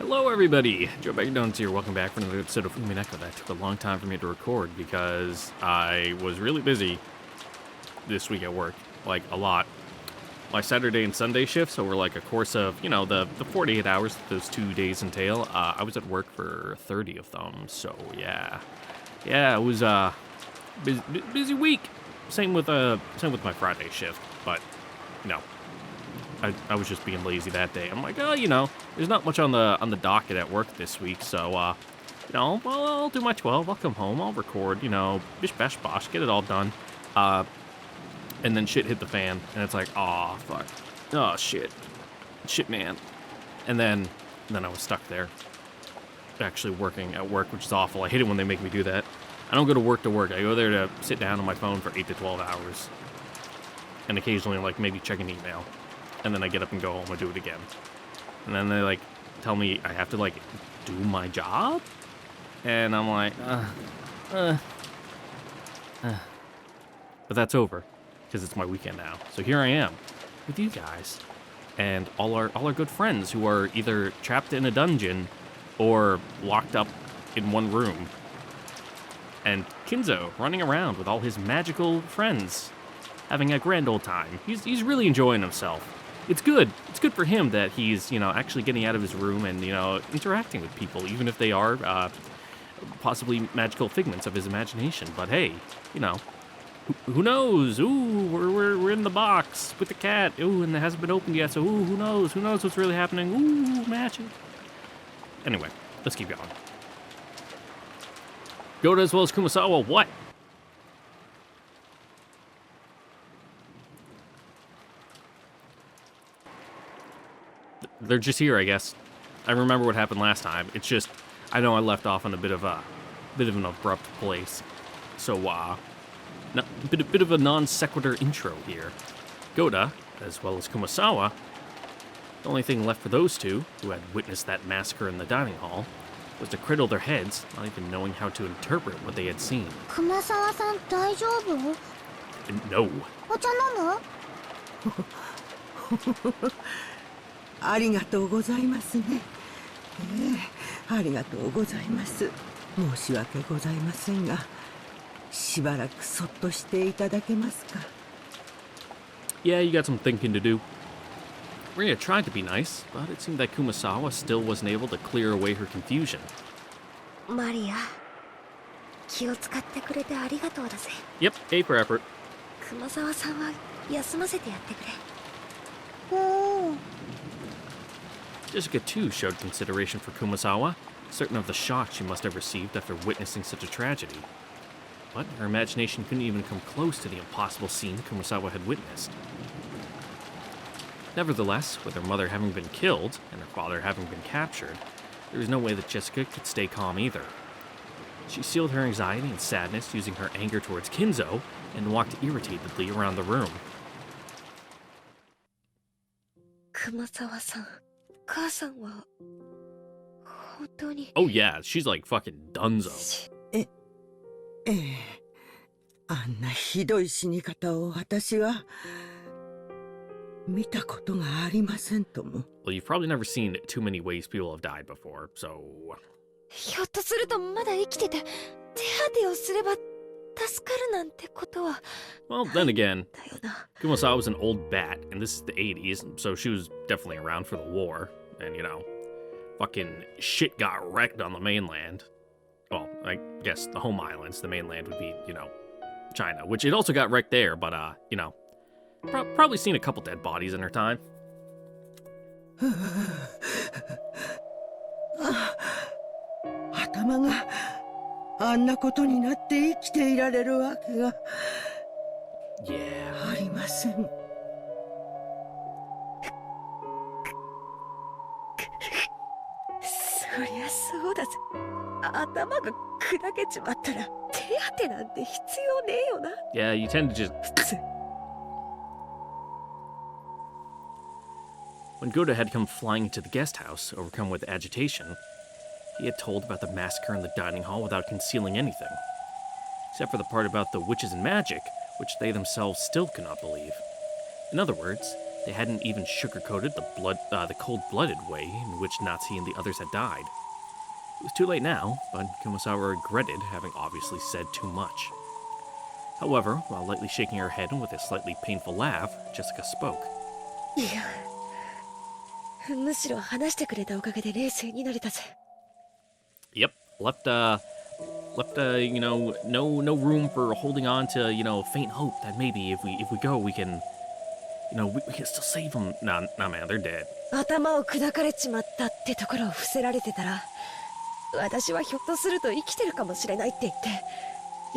Hello everybody, Joe Bagdones here, welcome back for another episode of Umineko. That took a long time for me to record because I was really busy this week at work, like a lot. My Saturday and Sunday shifts over like a course of, the 48 hours that those 2 days entail, I was at work for 30 of them, so yeah. Yeah, it was a busy week. Same with my Friday shift, but, I was just being lazy that day. I'm like, there's not much on the docket at work this week, so, well, I'll do my 12, I'll come home, I'll record, bish bash bosh, get it all done. And then shit hit the fan, and it's like, aw, fuck. Oh, shit. Shit, man. And then I was stuck there, actually working at work, which is awful. I hate it when they make me do that. I don't go to work. I go there to sit down on my phone for 8 to 12 hours. And occasionally, maybe check an email. And then I get up and go home and do it again. And then they, tell me I have to, do my job? And I'm like, But that's over, because it's my weekend now. So here I am, with you guys, and all our good friends who are either trapped in a dungeon or locked up in one room. And Kinzo running around with all his magical friends, having a grand old time. He's really enjoying himself. It's good. It's good for him that he's, actually getting out of his room and, interacting with people, even if they are possibly magical figments of his imagination. But hey, who knows? Ooh, we're in the box with the cat. Ooh, and it hasn't been opened yet, so ooh, who knows? Who knows what's really happening? Ooh, magic. Anyway, let's keep going. Goda as well as Kumasawa, what? They're just here, I guess. I remember what happened last time. It's just, I know I left off on a bit of an abrupt place. So, bit of a non sequitur intro here. Goda, as well as Kumasawa, the only thing left for those two, who had witnessed that massacre in the dining hall, was to cradle their heads, not even knowing how to interpret what they had seen. Kumasawa-san, 大丈夫? No. お茶飲む? ありがとうございますね。ありがとうございます。申し訳ございませんが、しばらくそっとしていただけますか? Yeah, you got some thinking to do. Ria tried to be nice, but it seemed that Kumasawa still wasn't able to clear away her confusion. マリア、気を使ってくれてありがとうだぜ。 Yep, A for effort. 熊沢さんは休ませてやってくれ。Jessica too showed consideration for Kumasawa, certain of the shock she must have received after witnessing such a tragedy. But her imagination couldn't even come close to the impossible scene Kumasawa had witnessed. Nevertheless, with her mother having been killed and her father having been captured, there was no way that Jessica could stay calm either. She sealed her anxiety and sadness using her anger towards Kinzo and walked irritatedly around the room. 熊沢さん、母さんは本当に。 Oh yeah, she's like fucking dunzo. あんなひどい死に方を私は見たことがありませんとも。 Well, you've probably never seen too many ways people have died before, so... ひょっとするとまだ生きてて手当てをすれば助かるなんてことは。 Well, then again, だよな。 Kumasawa was an old bat, and this is the 80s, so she was definitely around for the war. And, fucking shit got wrecked on the mainland. Well, I guess the home islands, the mainland would be, China, which it also got wrecked there, but, probably seen a couple dead bodies in her time. 頭があんなことになって生きていられるわけが Yeah. ありません。そりゃそうだぜ。頭が砕けちまったら手当てなんて必要ねえよな。 Yeah, you tend to just... When Goda had come flying into the guest house, overcome with agitation, he had told about the massacre in the dining hall without concealing anything, except for the part about the witches and magic, which they themselves still could not believe. In other words, They hadn't even sugarcoated the cold-blooded way in which Natsuki and the others had died. It was too late now, but Kumasawa regretted having obviously said too much. However, while lightly shaking her head with a slightly painful laugh, Jessica spoke. いや、むしろ話してくれたおかげで冷静になれたぜ。Yep, left, no room for holding on to, faint hope that maybe if we go, we can, we can still save them. Nah, man, they're dead. 頭を砕かれちまったってところを伏せられてたら、私はひょっとすると生きてるかもしれないって言って、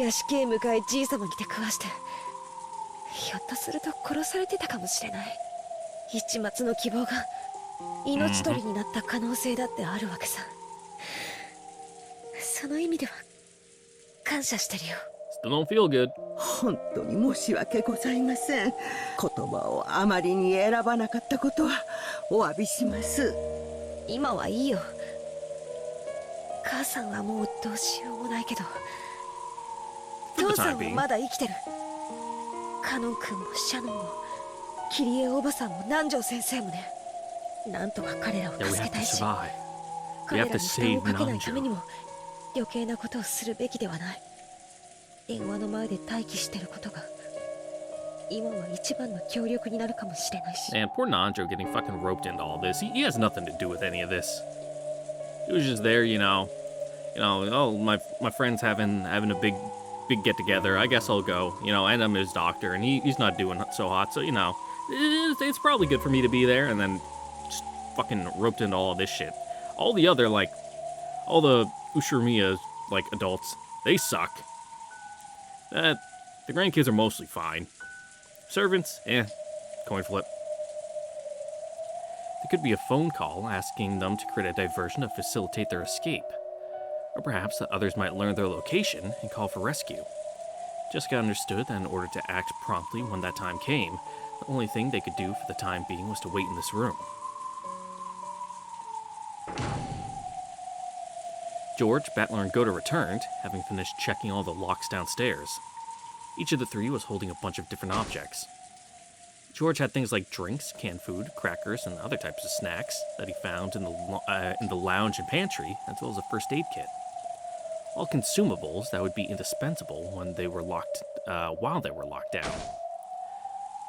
屋敷へ向かいじいさまに手食わして、ひょっとすると殺されてたかもしれない。一末の希望が命取りになった可能性だってあるわけさ。その意味では感謝してるよ。Still don't feel good. 本当に申し訳ございません。言葉をあまりに選ばなかったことはお詫びします。今はいいよ。母さんはもうどうしようもないけど、父さんはまだ生きてる。カノン君もシャノンもキリエおばさんも南條先生もね。なんとか彼らを助けたいし、彼らに負担をかけないためにも余計なことをするべきではない。電話の前で待機してることが今は一番の協力になるかもしれないし。And poor Nanjo getting fucking roped into all this. He has nothing to do with any of this. He was just there, oh, my friend's having a big get together. I guess I'll go, and I'm his doctor, and he's not doing so hot, so it's probably good for me to be there. And then just fucking roped into all this shit. All the other all the Ushiromiya adults, they suck. The grandkids are mostly fine. Servants, coin flip. There could be a phone call asking them to create a diversion to facilitate their escape. Or perhaps that others might learn their location and call for rescue. Jessica understood that in order to act promptly when that time came, the only thing they could do for the time being was to wait in this room. George, Battler, and Goda returned, having finished checking all the locks downstairs. Each of the three was holding a bunch of different objects. George had things like drinks, canned food, crackers, and other types of snacks that he found in the lounge and pantry, as well as a first aid kit. All consumables that would be indispensable when they were while they were locked down.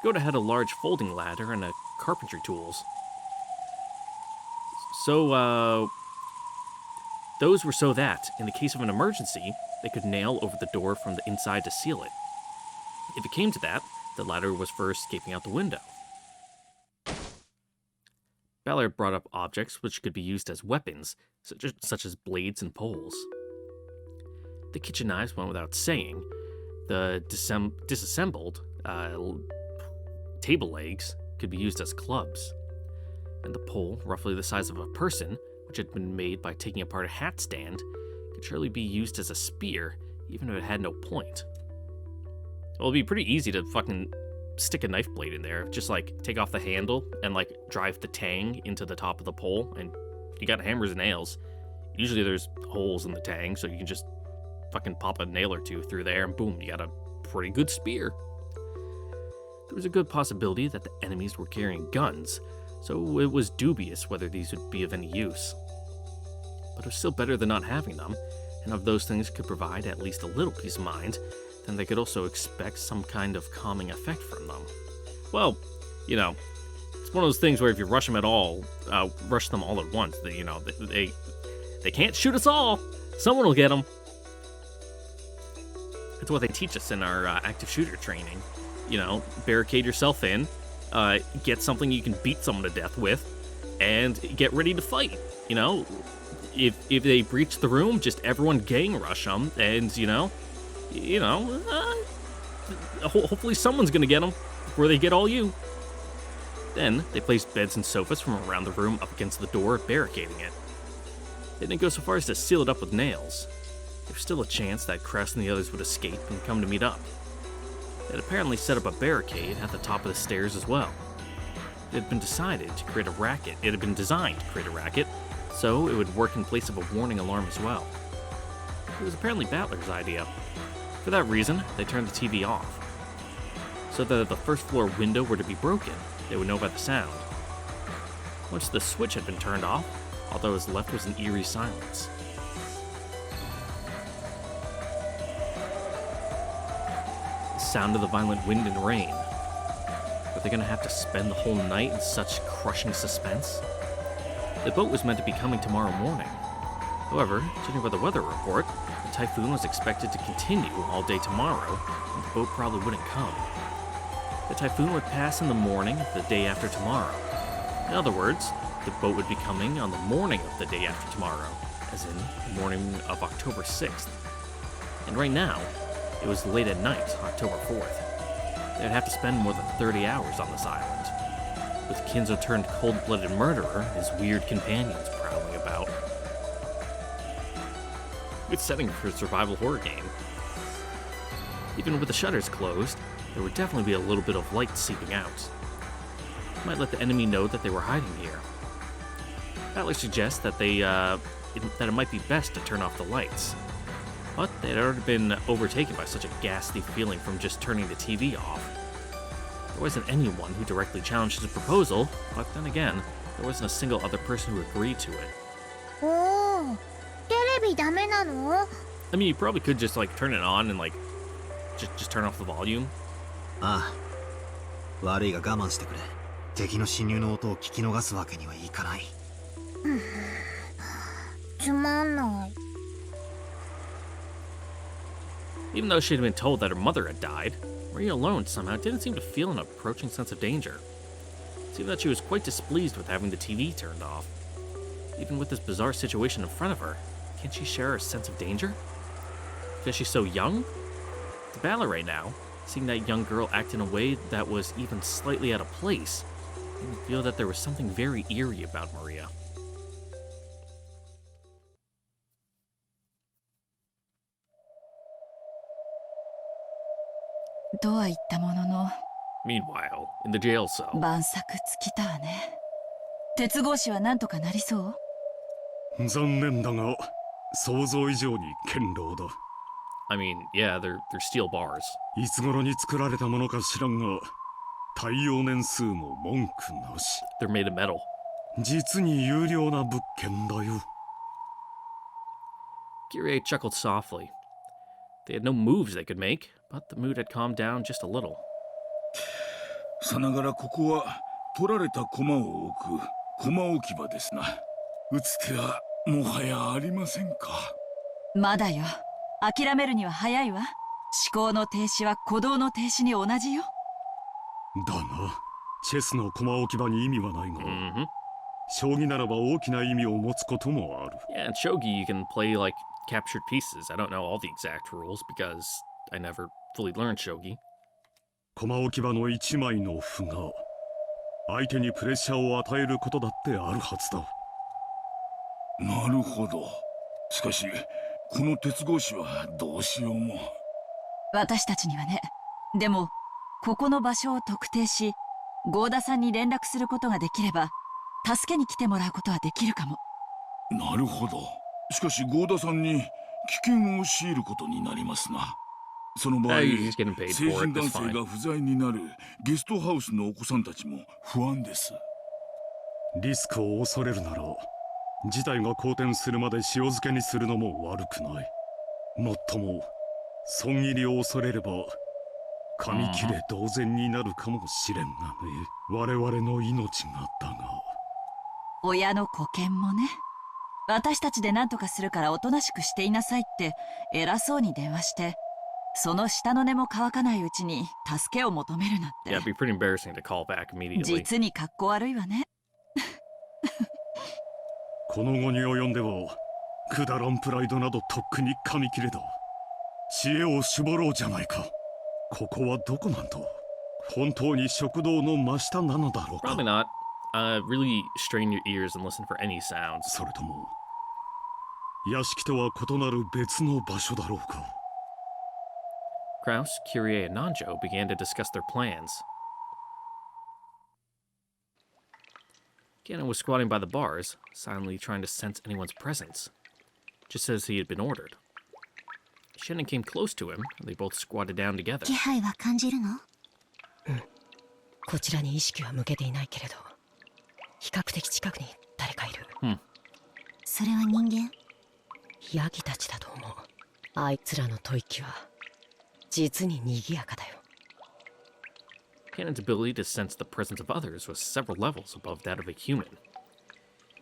Goda had a large folding ladder and carpentry tools. Those were so that, in the case of an emergency, they could nail over the door from the inside to seal it. If it came to that, the ladder was for escaping out the window. Ballard brought up objects which could be used as weapons, such as blades and poles. The kitchen knives went without saying. The disassembled table legs could be used as clubs. And the pole, roughly the size of a person, which had been made by taking apart a hat stand, could surely be used as a spear, even if it had no point. Well, it'd be pretty easy to fucking stick a knife blade in there. Just, take off the handle and, drive the tang into the top of the pole, and you got hammers and nails. Usually there's holes in the tang, so you can just fucking pop a nail or two through there, and boom, you got a pretty good spear. There was a good possibility that the enemies were carrying guns, so it was dubious whether these would be of any use. But it was still better than not having them, and if those things could provide at least a little peace of mind, then they could also expect some kind of calming effect from them. Well, it's one of those things where if you rush them at all, rush them all at once, they can't shoot us all. Someone will get them. It's what they teach us in our active shooter training. Barricade yourself in, get something you can beat someone to death with, and get ready to fight. If they breach the room, just everyone gang rush them, and hopefully someone's gonna get them before they get all you. Then they placed beds and sofas from around the room up against the door, barricading it. They didn't go so far as to seal it up with nails. There was still a chance that Kress and the others would escape and come to meet up. They had apparently set up a barricade at the top of the stairs as well. It had been designed to create a racket, so it would work in place of a warning alarm as well. It was apparently Battler's idea. For that reason, they turned the TV off. So that if the first floor window were to be broken, they would know by the sound. Once the switch had been turned off, all that was left was an eerie silence. The sound of the violent wind and rain. Were they going to have to spend the whole night in such crushing suspense? The boat was meant to be coming tomorrow morning. However, judging by the weather report, the typhoon was expected to continue all day tomorrow, and the boat probably wouldn't come. The typhoon would pass in the morning of the day after tomorrow. In other words, the boat would be coming on the morning of the day after tomorrow, as in the morning of October 6th. And right now, it was late at night, October 4th. They'd have to spend more than 30 hours on this island, with Kinzo turned cold-blooded murderer and his weird companions prowling about. Good setting for a survival horror game. Even with the shutters closed, there would definitely be a little bit of light seeping out. It might let the enemy know that they were hiding here. That would suggest that it might be best to turn off the lights. But they had already been overtaken by such a ghastly feeling from just turning the TV off. There wasn't anyone who directly challenged his proposal, but then again, there wasn't a single other person who agreed to it. Oh, テレビダメなの? I mean, you probably could just turn it on and just turn off the volume. ああ、悪いが我慢してくれ。敵の侵入の音を聞き逃すわけにはいかない。つまんない。 Even though she had been told that her mother had died, Maria alone somehow didn't seem to feel an approaching sense of danger. It seemed that she was quite displeased with having the TV turned off. Even with this bizarre situation in front of her, can't she share a sense of danger? Because she's so young? To Bala right now, seeing that young girl act in a way that was even slightly out of place, made me feel that there was something very eerie about Maria. Meanwhile, in the jail cell. 晩作尽きたわね。鉄格子はなんとかなりそう？残念だが、想像以上に堅牢だ。I mean, yeah, they're steel bars. いつ頃に作られたものか知らんが、耐用年数も文句なし。They're made of metal. 実に優良な物件だよ。Kyrie chuckled softly. They had no moves they could make, but the mood had calmed down just a little. さながらここは取られた駒を置く駒置き場ですな。打つ手はもはやありませんか。まだよ。諦めるには早いわ。思考の停止は鼓動の停止に同じよ。だな。チェスの駒置き場に意味はないが、将棋ならば大きな意味を持つこともある。Yeah, in shogi you can play captured pieces. I don't know all the exact rules because I never fully learned shogi. 駒置き場の一枚の歩が相手にプレッシャーを与えることだってあるはずだ。なるほど。しかしこの鉄格子はどうしようも。私たちにはね。でもここの場所を特定し、郷田さんに連絡することができれば、助けに来てもらうことはできるかも。なるほど。しかし郷田さんに危険を強いることになりますな。その場合、成人男性が不在になるゲストハウスのお子さんたちも不安です。リスクを恐れるなら、事態が好転するまで塩漬けにするのも悪くない。もっとも、損切りを恐れれば、紙切れ同然になるかもしれんがね。我々の命がだが。親の子犬もね。私たちで何とかするからおとなしくしていなさいって偉そうに電話して、その下の根も乾かないうちに助けを求めるなんて。Yeah, it'd be pretty embarrassing to call back immediately. 実に格好悪いわね。この後に及んでは、くだらんプライドなどとっくに紙切れだ。知恵を絞ろうじゃないか。ここはどこなんだ。本当に食堂の真下なのだろうか。Probably not. Really strain your ears and listen for any sounds. それとも、屋敷とは異なる別の場所だろうか。Kraus, Kyrie, and Nanjo began to discuss their plans. Gannon was squatting by the bars, silently trying to sense anyone's presence, just as he had been ordered. Shannon came close to him, and they both squatted down together. 気配は感じるの？こちらに意識は向けていないけれど、比較的近くに誰かいる。それは人間？ヤギたちだと思う。あいつらの吐息は実に賑やかだよ。Cannon's ability to sense the presence of others was several levels above that of a human.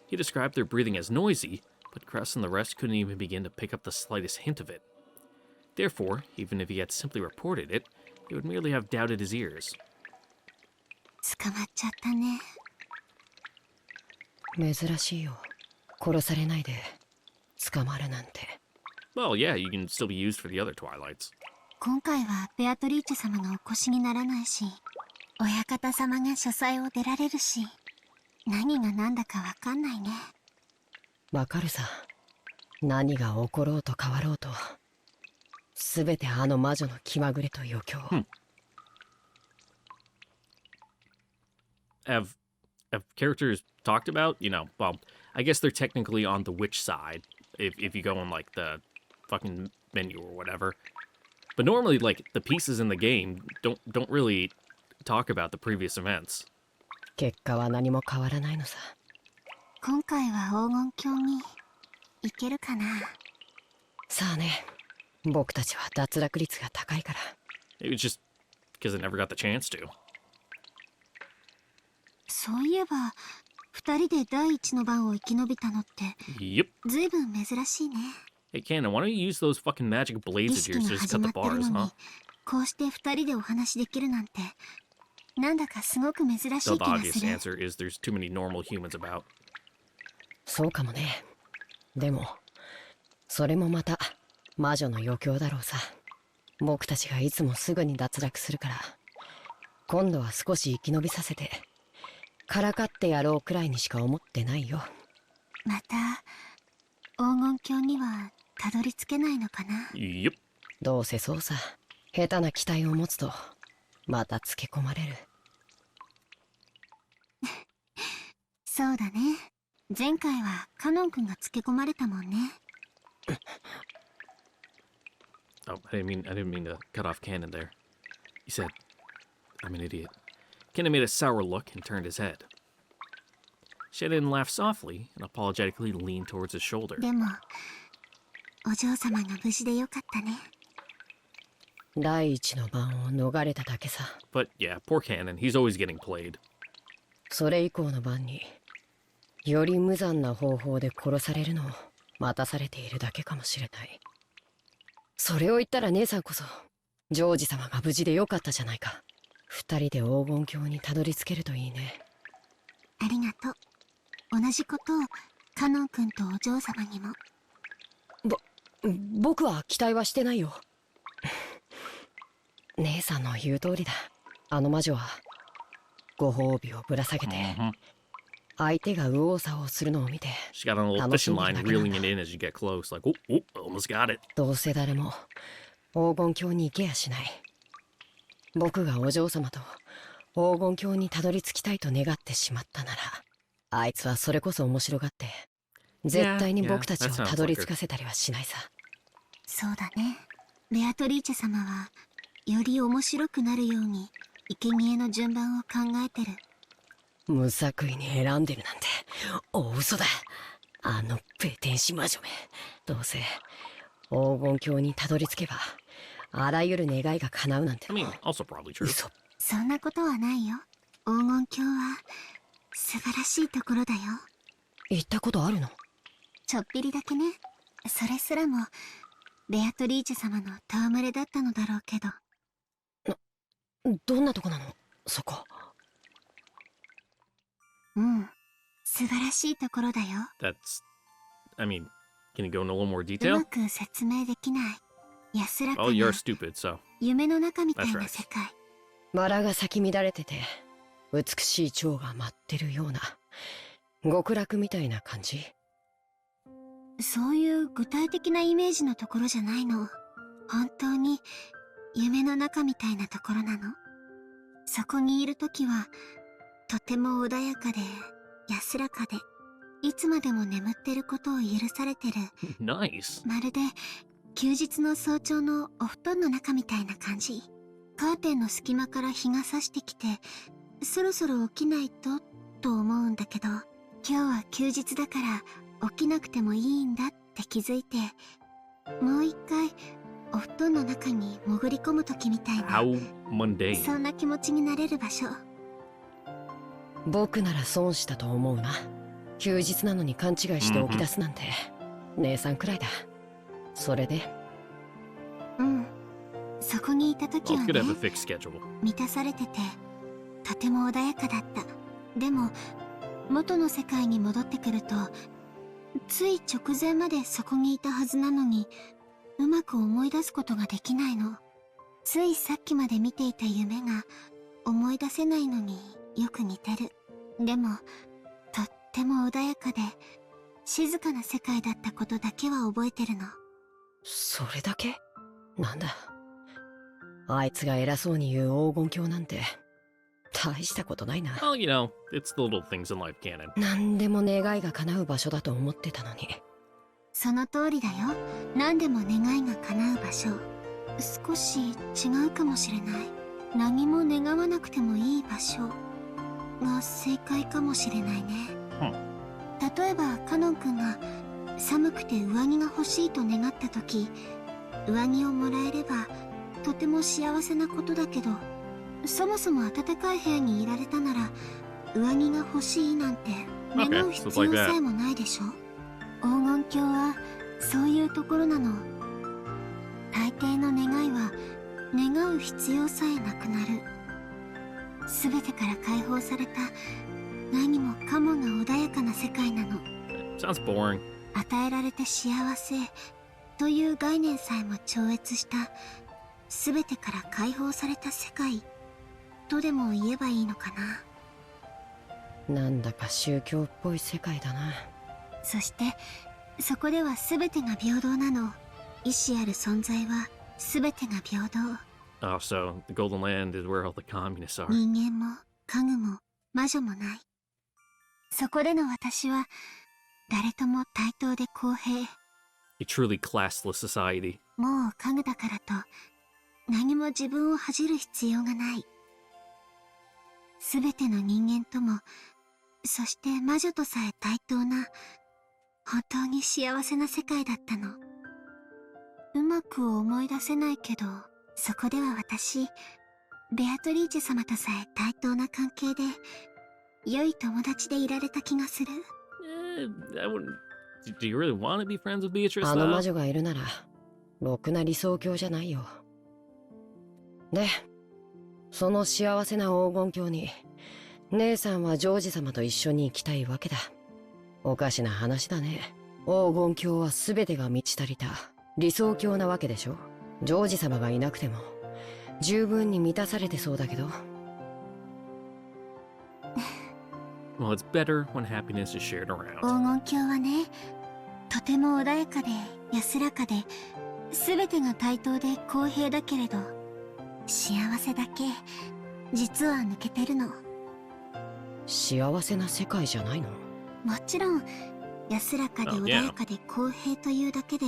He described their breathing as noisy, but Cress and the rest couldn't even begin to pick up the slightest hint of it. Therefore, even if he had simply reported it, they would merely have doubted his ears. 捕まっちゃったね。珍しいよ。殺されないで捕まるなんて。Well, yeah, you can still be used for the other Twilights. 今回はベアトリーチェ様がお越しにならないし、親方様が書斎を出られるし、何が何だかわかんないね。わかるさ。何が起ころうと変わろうと、すべてあの魔女の気まぐれと余興。Have characters talked about, you know, well, I guess they're technically on the witch side, if you go on, like, the fucking menu or whatever. But normally, like, the pieces in the game don't really talk about the previous events. 結果は何も変わらないのさ。今回は黄金鏡に行けるかな。さあね。僕たちは脱落率が高いから。It was just because I never got the chance to. そういえば、二人で第一の番を生き延びたのって、Yep. ずいぶん珍しいね。Hey, Cannon, why don't you use those fucking magic blades 儀 of 式 yours が to just 始 cut ま the ってる bars, の huh? に、こうして二人でお話できるなんて、なんだかすごく珍しい The 気が obvious する。 answer is there's too many normal humans about. そうかもね。でも、それもまた魔女の余興だろうさ。僕たちがいつもすぐに脱落するから、今度は少し生き延びさせて、からかってやろうくらいにしか思ってないよ。また、黄金鏡にはたどり着けないのかな。Yep. どうせそうさ。下手な期待を持つと、またつけ込まれる。そうだね。前回はカノン君がつけ込まれたもんね。Oh, I didn't mean to cut off Cannon there. He said, I'm an idiot. Cannon made a sour look and turned his head. Shannon laughed softly and apologetically leaned towards his shoulder. でも、お嬢様が無事でよかったね。第一の番を逃れただけさ。But yeah, poor Cannon, he's always getting played. それ以降の番に、より無残な方法で殺されるのを待たされているだけかもしれない。それを言ったら姉さんこそ、ジョージ様が無事でよかったじゃないか。二人で黄金鏡にたどり着けるといいね。ありがとう。同じことをカノン君とお嬢様にも。僕は期待はしてないよ。姉さんの言う通りだ。あの魔女はご褒美をぶら下げて、相手が右往左往するのを見て、 She got on a little fishing line, reeling it in as you get close, like, oh, almost got it. どうせ誰も黄金鏡に行けやしない。僕がお嬢様と黄金鏡にたどり着きたいと願ってしまったなら、あいつはそれこそ面白がって、絶対に僕たちをたどり着かせたりはしないさ。そうだね。ベアトリーチェ様は、より面白くなるように、生贄の順番を考えてる。無作為に選んでるなんて、大嘘だ。あのペテン師魔女め。どうせ、黄金鏡にたどり着けば、あらゆる願いが叶うなんて。I mean, also probably true. 嘘。そんなことはないよ。黄金鏡は、素晴らしいところだよ。行ったことあるの？ちょっぴりだけね。それすらも、ベアトリーチェ様の戯れだったのだろうけど。どんなとこなの？そこ。うん。素晴らしいところだよ。That's, I mean, can you go into a little more う detail? まく説明できない。安らか Oh, you're な stupid, so. 夢の中みたい That's な right. 世界。バラが咲き乱れてて、美しい蝶が舞ってるような、極楽みたいな感じ。そういう具体的なイメージのところじゃないの。本当に夢の中みたいなところなの。そこにいるときはとても穏やかで安らかで、いつまでも眠ってることを許されてる。Nice. まるで休日の早朝のお布団の中みたいな感じ。カーテンの隙間から日が差してきて、そろそろ起きないと思うんだけど、今日は休日だから起きなくてもいいんだって気づいて、もう一回お布団の中に潜り込む時みたいな、 How mundane. そんな気持ちになれる場所。僕なら損したと思うな。休日なのに勘違いして起き出すなんて、姉さんくらいだ。それでそこにいた時 Well, は it's good to have a ね、 fixed schedule. 満たされててとても穏やかだった。でも元の世界に戻ってくると、つい直前までそこにいたはずなのにうまく思い出すことができないの。ついさっきまで見ていた夢が思い出せないのによく似てる。でもとっても穏やかで静かな世界だったことだけは覚えてるの。それだけ？なんだ、あいつが偉そうに言う黄金鏡なんて大したことないな。Well, you know, it's the little things in life, canon. 何でも願いが叶う場所だと思ってたのに。その通りだよ。何でも願いが叶う場所。少し違うかもしれない。何も願わなくてもいい場所が正解かもしれないね。例えばカノン君が寒くて上着が欲しいと願った時、上着をもらえればとても幸せなことだけど、そもそも暖かい部屋にいられたなら上着が欲しいなんて願う必要さえもないでしょ。黄金鏡はそういうところなの。大抵の願いは願う必要さえなくなる。全てから解放された何もかもが穏やかな世界なの。 Sounds boring. 与えられて幸せという概念さえも超越した全てから解放された世界とでも言えばいいのかな。なんだか宗教っぽい世界だな。そしてそこでは全てが平等なの。意志ある存在は全てが平等。 Oh, so the Golden Land is where all the communists are. 人間も家具も魔女もない。そこでの私は誰とも対等で公平。 A truly classless society. もう家具だからと何も自分を恥じる必要がない。すべての人間とも、そして魔女とさえ対等な本当に幸せな世界だったの。うまく思い出せないけど、そこでは私ベアトリーチェ様とさえ対等な関係で良い友達でいられた気がする。I wouldn't. Do you really want to be friends with Beatrice? あの though? 魔女がいるならろくな理想郷じゃないよ。で、その幸せな黄金鏡に姉さんはジョージ様と一緒に行きたいわけだ。おかしな話だね。黄金鏡は全てが満ち足りた理想郷なわけでしょ。ジョージ様がいなくても十分に満たされてそうだけど。Well, it's better when happiness is shared 黄 around. 金鏡はね、とても穏やかで安らかで全てが対等で公平だけれど、幸せだけ実は抜けてるの。幸せな世界じゃないの？もちろん安らかで Oh, 穏 yeah. やかで公平というだけで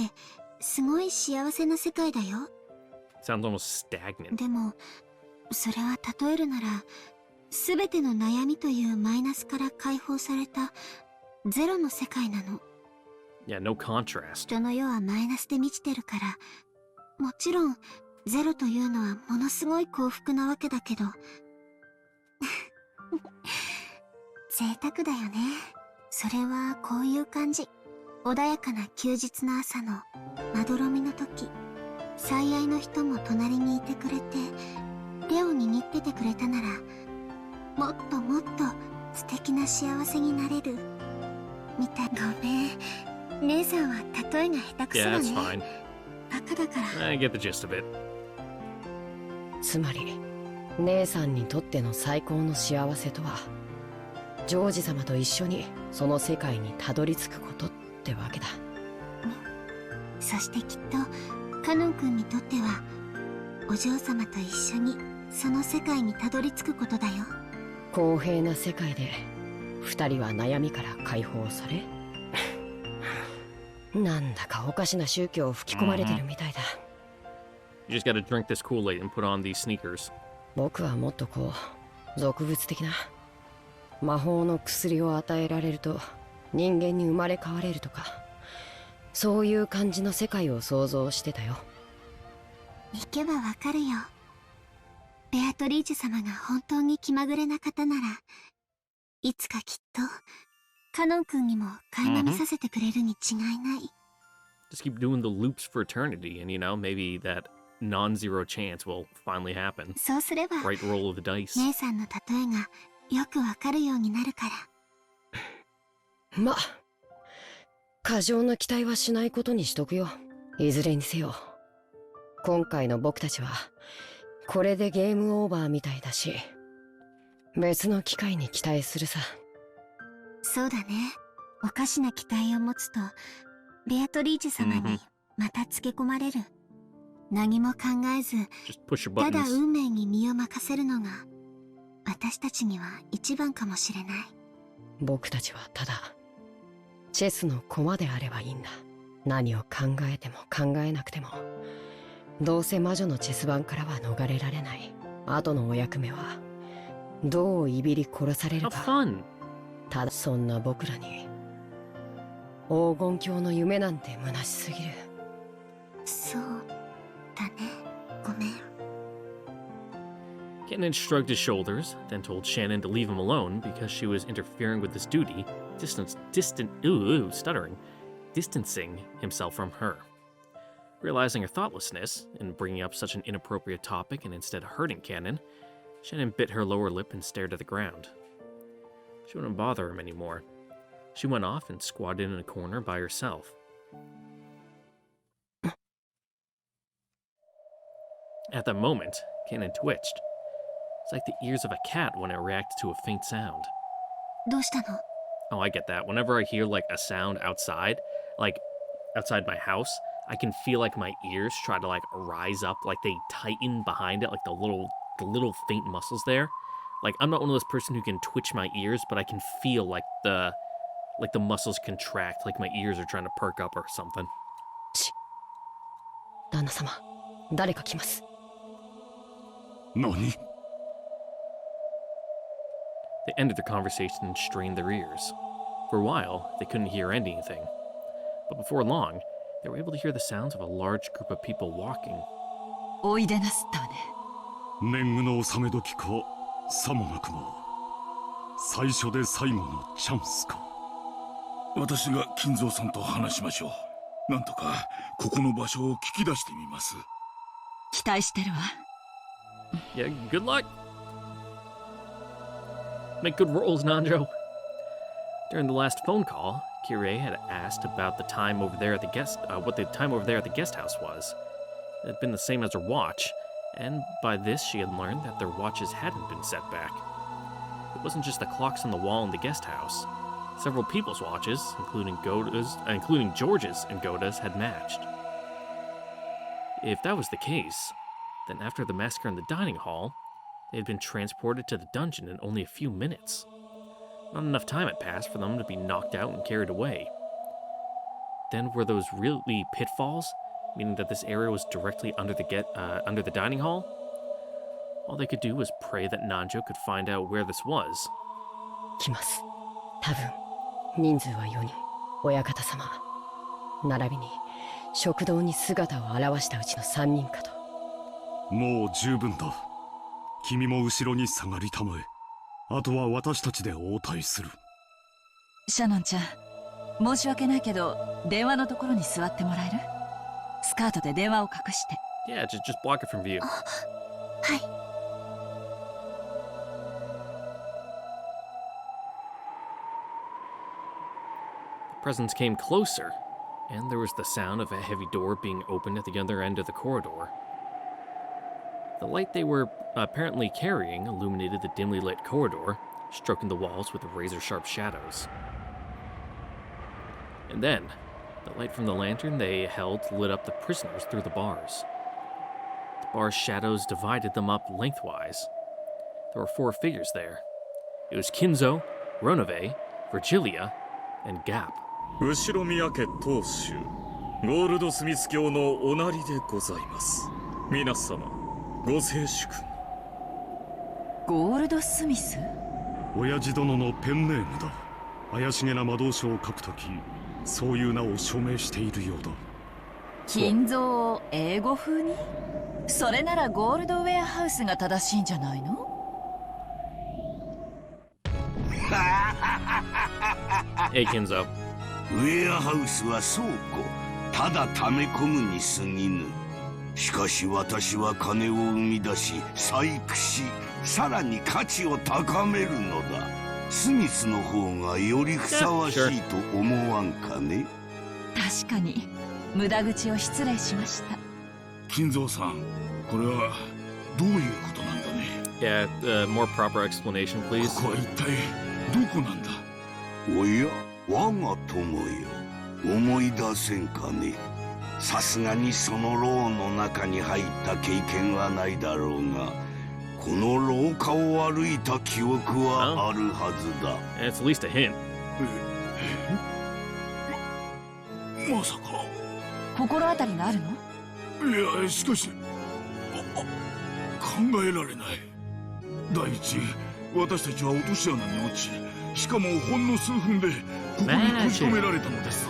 すごい幸せな世界だよ。 Sounds almost stagnant. でもそれは例えるなら全ての悩みというマイナスから解放されたゼロの世界なの。 Yeah, no contrast. 人の世はマイナスで満ちてるから、もちろんゼロというのはものすごい幸福なわけだけど贅沢だよね。それはこういう感じ。穏やかな休日の朝のまどろみの時、最愛の人も隣にいてくれて手を握っててくれたなら、もっともっと素敵な幸せになれるみたい。ごめん、姉さんは例えが下手くそ Yeah, だ that's ね。 fine. バカだから。 I get the gist of it. つまり姉さんにとっての最高の幸せとはジョージ様と一緒にその世界にたどり着くことってわけだ。そしてきっとカノン君にとってはお嬢様と一緒にその世界にたどり着くことだよ。公平な世界で二人は悩みから解放されなんだかおかしな宗教を吹き込まれてるみたいだ。You just gotta drink this Kool-Aid and put on these sneakers. 僕はもっとこ俗物的な。魔法の薬を与えられると人間に生まれ変われるとか、そういう感じの世界を想像してたよ。行けばわかるよ。ベアトリーチェ様が本当に気まぐれな方なら、いつかきっとカノン君にも垣間見させてくれるに違いない。Just keep doing the loops for eternity, and maybe that non-zero chance will finally happen. そうすれば、right roll of the dice. 姉さんの例えがよくわかるようになるから。ま、過剰な期待はしないことにしとくよ。いずれにせよ、今回の僕たちはこれでゲームオーバーみたいだし、別の機会に期待するさ。そうだね。おかしな期待を持つとベアトリーチェ様にまたつけ込まれる。何も考えず、ただ運命に身を任せるのが私たちには一番かもしれない。僕たちはただチェスの駒であればいいんだ。何を考えても考えなくても、どうせ魔女のチェス盤からは逃れられない。後のお役目はどういびり殺されるか。ただそんな僕らに黄金鏡の夢なんて虚しすぎる。そうだね。ごめん。Kenan shrugged his shoulders, then told Shannon to leave him alone because she was interfering with his duty, distancing himself from her. Realizing her thoughtlessness in bringing up such an inappropriate topic and instead hurting Kenan, Shannon bit her lower lip and stared at the ground. She wouldn't bother him anymore. She went off and squatted in a corner by herself. At that moment, Kenan twitched. It's like the ears of a cat when it reacts to a faint sound. どうしたの? Oh, I get that. Whenever I hear like a sound outside, like outside my house, I can feel like my ears try to like rise up, like they tighten behind it, like the little faint muscles there. Like I'm not one of those person who can twitch my ears, but I can feel like the muscles contract, like my ears are trying to perk up or something. 旦那様、誰か来ます。何? They ended their conversation and strained their ears. For a while, they couldn't hear anything. But before long, they were able to hear the sounds of a large group of people walking. おいでなすったわね。年貢の納め時か、さもなくば最初で最後のチャンスか。私が金蔵さんと話しましょう。なんとかここの場所を聞き出してみます。期待してるわ。Yeah, good luck. Make good rolls, Nanjo. During the last phone call, Kyrie had asked about the time over there at the what the time over there at the guest house was. It had been the same as her watch, and by this she had learned that their watches hadn't been set back. It wasn't just the clocks on the wall in the guest house. Several people's watches, including George's and Goda's, had matched. If that was the case, then after the massacre in the dining hall, they had been transported to the dungeon in only a few minutes. Not enough time had passed for them to be knocked out and carried away. Then were those really pitfalls, meaning that this area was directly under the dining hall? All they could do was pray that Nanjo could find out where this was. 来ます。多分人数は4人。親方様、並びに食堂に姿を現したうちの3人かと。もう十分だ。君も後ろに下がりたまえ。あとは私たちで応対する。シャノンちゃん、申し訳ないけど電話のところに座ってもらえる？スカートで電話を隠して。Yeah, just block it from view. はい。Presence came closer, and there was the sound of a heavy door being opened at the other end of the corridor. The light they were apparently carrying illuminated the dimly lit corridor, stroking the walls with razor-sharp shadows. And then, the light from the lantern they held lit up the prisoners through the bars. The bar's shadows divided them up lengthwise. There were 4 figures there. It was Kinzo, Ronove, Virgilia, and Gap. 後ろ宮家当主ゴールドスミス教のおなりでございます。皆様ご静粛。ゴールドスミス？親父殿のペンネームだ。怪しげな魔導書を書くとき、そういう名を署名しているようだ。金蔵を英語風に？それならゴールドウェアハウスが正しいんじゃないの？Kinzo. ウェアハウスは倉庫、ただ溜め込むに過ぎぬ。しかし私は金を生み出し、細工し、さらに価値を高めるのだ。スミスの方がよりふさわしいと思わんかね。確かに無駄口を失礼しました。金蔵さん、これはどういうことなんだね。Yeah, more proper explanation, please. ここは一体どこなんだ。おや、我が友よ、思い出せんかね。さすがにその牢の中に入った経験はないだろうが、この廊下を歩いた記憶はあるはずだ。It's at least a hint. まさか心当たりがあるの？いや、しかし考えられない。第一、私たちは落とし穴に落ち、しかもほんの数分でここに閉じ込められたのです。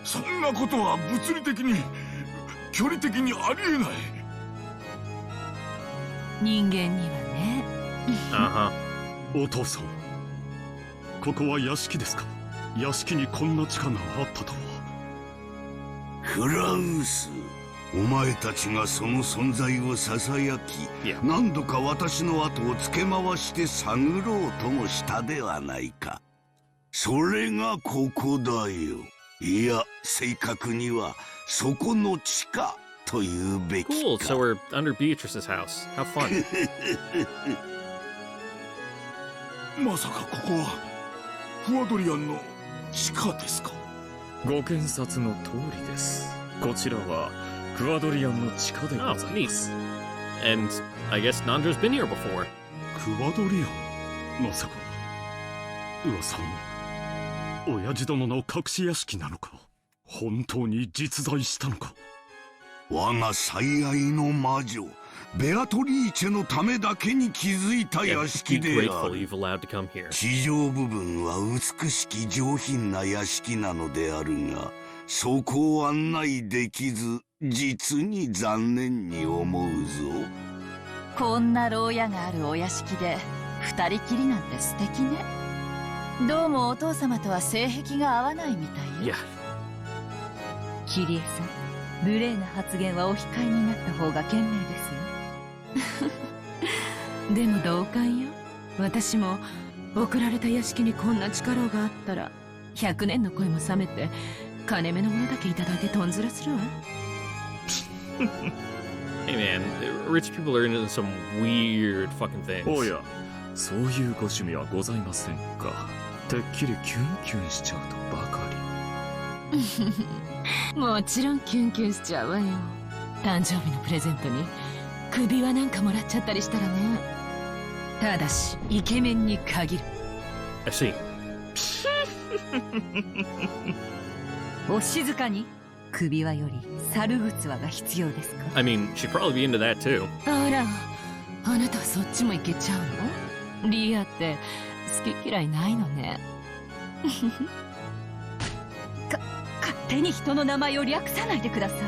そんなことは物理的に、距離的にありえない。人間にはね。お父さん、ここは屋敷ですか？屋敷にこんな地下があったとは。フランス、お前たちがその存在をささやき、何度か私の後をつけ回して探ろうともしたではないか。それがここだよ。いや、正確にはそこの地下というべきか。Cool, so we're under Beatrice's house. How fun. まさかここはフワドリアンの地下ですか？ご検察の通りです。こちらはクワドリアンの地下でございます。And I guess Nandra's been here before. クワドリアン、まさか噂の親父殿の隠し屋敷なのか？本当に実在したのか？我が最愛の魔女ベアトリーチェのためだけに築いた屋敷である。地上部分は美しき上品な屋敷なのであるが、そこを案内できず、実に残念に思うぞ。こんな牢屋があるお屋敷で二人きりなんて素敵ね。どうもお父様とは性癖が合わないみたいよ。キリエさん、無礼な発言はお控えになった方が賢明ですよ。でも同感よ。私も送られた屋敷にこんな力があったら100年の恋も冷めて金目のものだけいただいてとんずらするわ。Hey man, rich people are into some weird fucking things. おや、そういうご趣味はございませんか？てっきりキュンキュンしちゃうとばかり。もちろんキュンキュンしちゃうわよ。誕生日のプレゼントに首輪なんかもらっちゃったりしたらね。ただしイケメンに限る。I see. お静かに。首輪より猿靴輪が必要ですか？ I mean, she'd probably be into that too. あら、あなたはそっちもいけちゃうの？リアって好き嫌いないのね。勝手に人の名前を略さないでください。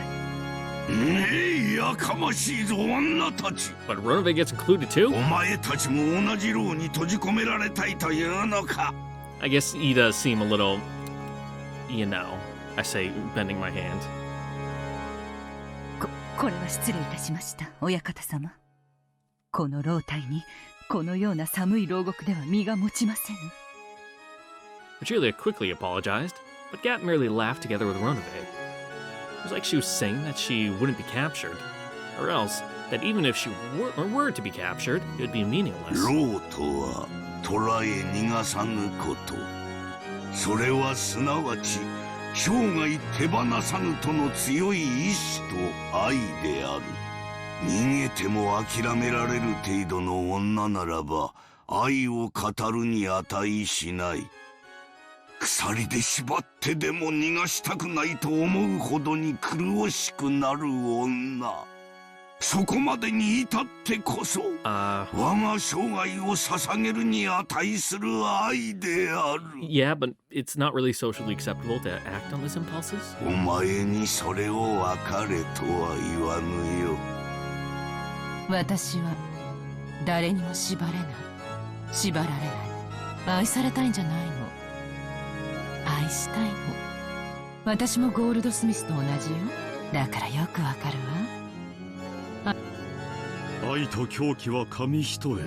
やかましいぞ女たち。 But Ronove gets included too? お前たちも同じ牢に閉じ込められたいというのか？ I guess he does seem a little, you know, I say bending my hand. これは失礼いたしました、親方様。この牢体にこのような寒い牢獄では身が持ちません。Julia quickly apologized, but Gat merely laughed together with Ronove. It was like she was saying that she wouldn't be captured, or else that even if she were to be captured, it would be meaningless. 牢とは捕らえ逃がさぬこと。それはすなわち生涯手放さぬとの強い意志と愛である。逃げても諦められる程度の女ならば愛を語るに値しない。鎖で縛ってでも逃がしたくないと思うほどに苦しくなる女。そこまでに至ってこそ、我が生涯を捧げるに値する愛である。Yeah, but it's not really socially acceptable to act on these impulses. お前にそれを分かれとは言わぬよ。私は誰にも縛れない、縛られない。愛されたいんじゃないの。愛したいの。私もゴールドスミスと同じよ。だからよくわかるわ。愛と狂気は紙一重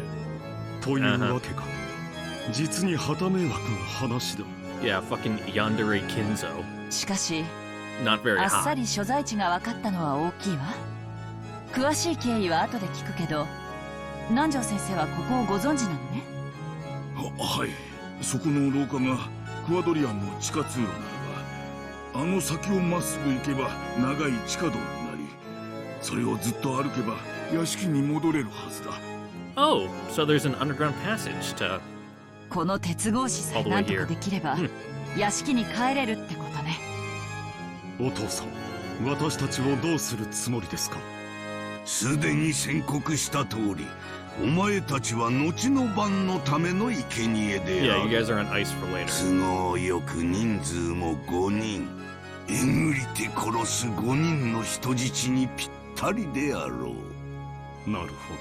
というわけか。実に旗迷惑の話だ。Yeah, fucking yandere Kinzo. しかし、 Not very あっさ hot. り所在地が分かったのは大きいわ。詳しい経緯は後で聞くけど、南條先生はここをご存知なのね。はい。そこの廊下がクワドリアンの地下通路ならば、あの先をまっすぐ行けば長い地下道になり、それをずっと歩けば屋敷に戻れるはずだ。Oh, so there's an underground passage to... この鉄格子さえなんとかできれば、屋敷に帰れるってことね。お父さん、私たちをどうするつもりですか？すでに宣告した通り、お前たちは後の晩のための生贄である。Yeah, you guys are on ice for later. 都合よく人数も5人。えぐりて殺す5人の人質にぴったりであろう。なるほ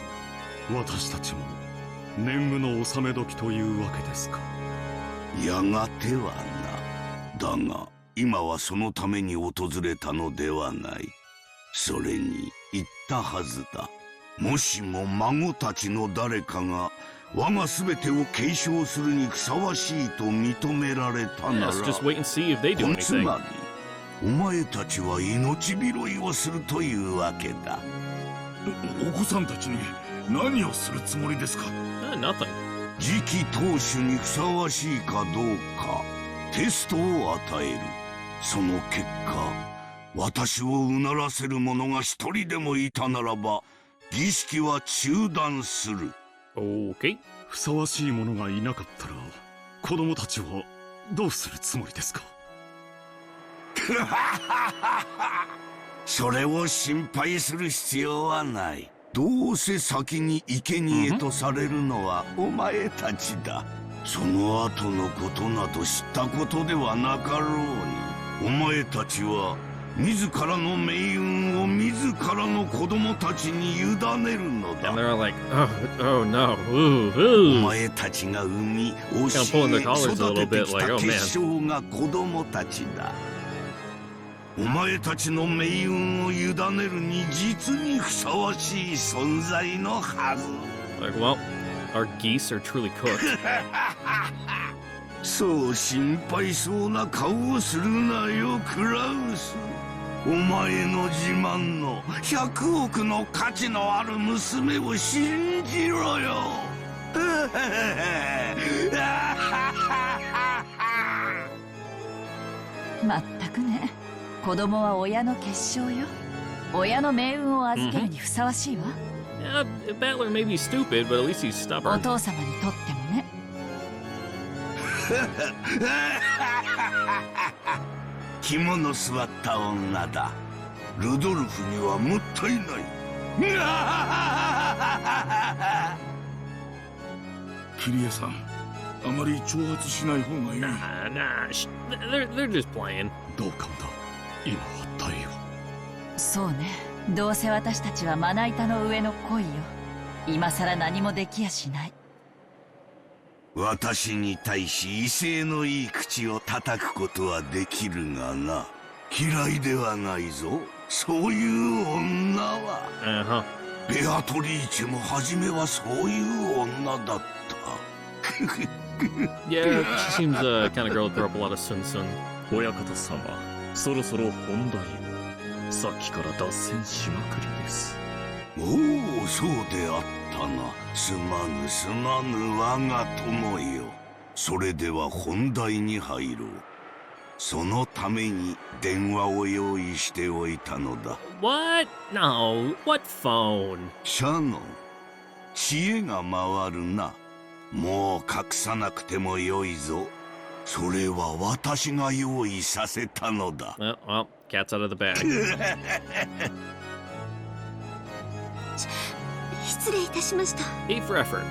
ど。私たちも年貢の納め時というわけですか。やがてはな。だが今はそのために訪れたのではない。それに言ったはずだ。もしも孫たちの誰かが我が全てを継承するにふさわしいと認められたなら、 Yes, just wait and see if they do つ anything. まりお前たちは命拾いをするというわけだ。お子さんたちに何をするつもりですか？ Nothing. 次期当主にふさわしいかどうかテストを与える。その結果、私をうならせる者が一人でもいたならば儀式は中断する。 Okay. ふさわしい者がいなかったら子供たちはどうするつもりですか？それを心配する必要はない。どうせ先に生贄とされるのはお前たちだ。その後のことなど知ったことではなかろうに、お前たちは自らの命運を自らの子供たちに委ねるのだ。 And they're all like, oh no, ooh, ooh. お前たちが産み、教え、 pulling the collars a 育 little てて bit き like, た oh 結 man. 晶が子供たちだ。お前たちの命運を委ねるに実にふさわしい存在のはず。 Like, well, our geese are truly cooked. そう心配そうな顔をするなよ、クラウス。お前の自慢の100億の価値のある娘を信じろよ。まったくね。子供は親の結晶よ。親の命運を預けるにふさわしいわ。Yeah, Battler may be stupid, but at least he's お stubborn. 父様にとってもね。肝の据わった女だ。ルドルフにはもったいない。キリエさん、あまり挑発しない方がいい。Nah, they're just playing. どうかんだ。今は耐えよう。そうね。どうせ私たちはまな板の上の恋よ。今さら何もできやしない。私に対し威勢のいい口を叩くことはできるがな。嫌いではないぞ、そういう女は。ベアトリーチェも初めはそういう女だった。Yeah, she seems kind of girl to throw up a lot of sun. 親方様、そろそろ本題を。さっきから脱線しまくりです。おお、そうであったな。すまぬすまぬ我が友よ。それでは本題に入ろう。そのために電話を用意しておいたのだ。 What? No, what phone? シャノン、知恵が回るな。もう隠さなくてもよいぞ。それは私が用意させたのだ。Well, cat's out of the bag. 失礼いたしました。 A for effort.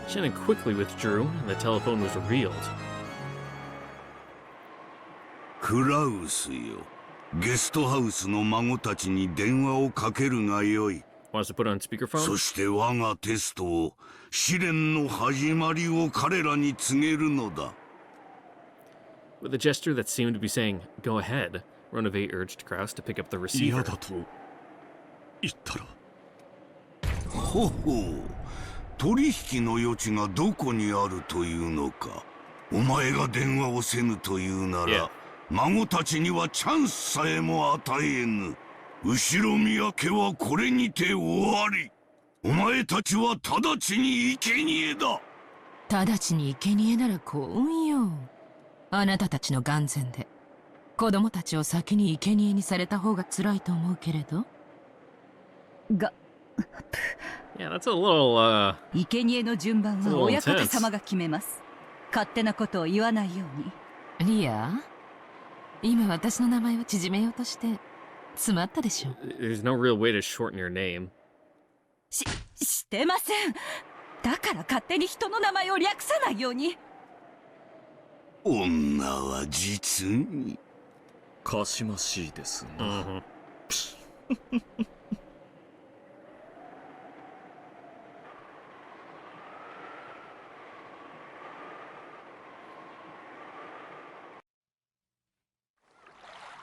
Shannon quickly withdrew, and the telephone was revealed. クラウスよ、ゲストハウスの孫たちに電話をかけるがよい。 Wants to put on speakerphone? そして我がテストを、試練の始まりを彼らに告げるのだ。 With a gesture that seemed to be saying, "Go ahead," Ronove urged Kraus to pick up the receiver. 嫌だと言ったら。ほほう、取引の余地がどこにあるというのか。お前が電話をせぬというなら、 Yeah. 孫たちにはチャンスさえも与えぬ。後ろ宮家はこれにて終わり。お前たちは直ちに生贄だ。直ちに生贄なら幸運よ。あなたたちの眼前で子供たちを先に生贄にされた方が辛いと思うけれど。Yeah, that's a little, 生贄の順番は親方様が決めます。勝手なことを言わないように。リア、今私の名前を縮めようとして詰まったでしょ。 There's no real way to shorten your name. してません。だから勝手に人の名前を略さないように。女は実にかしましいですな。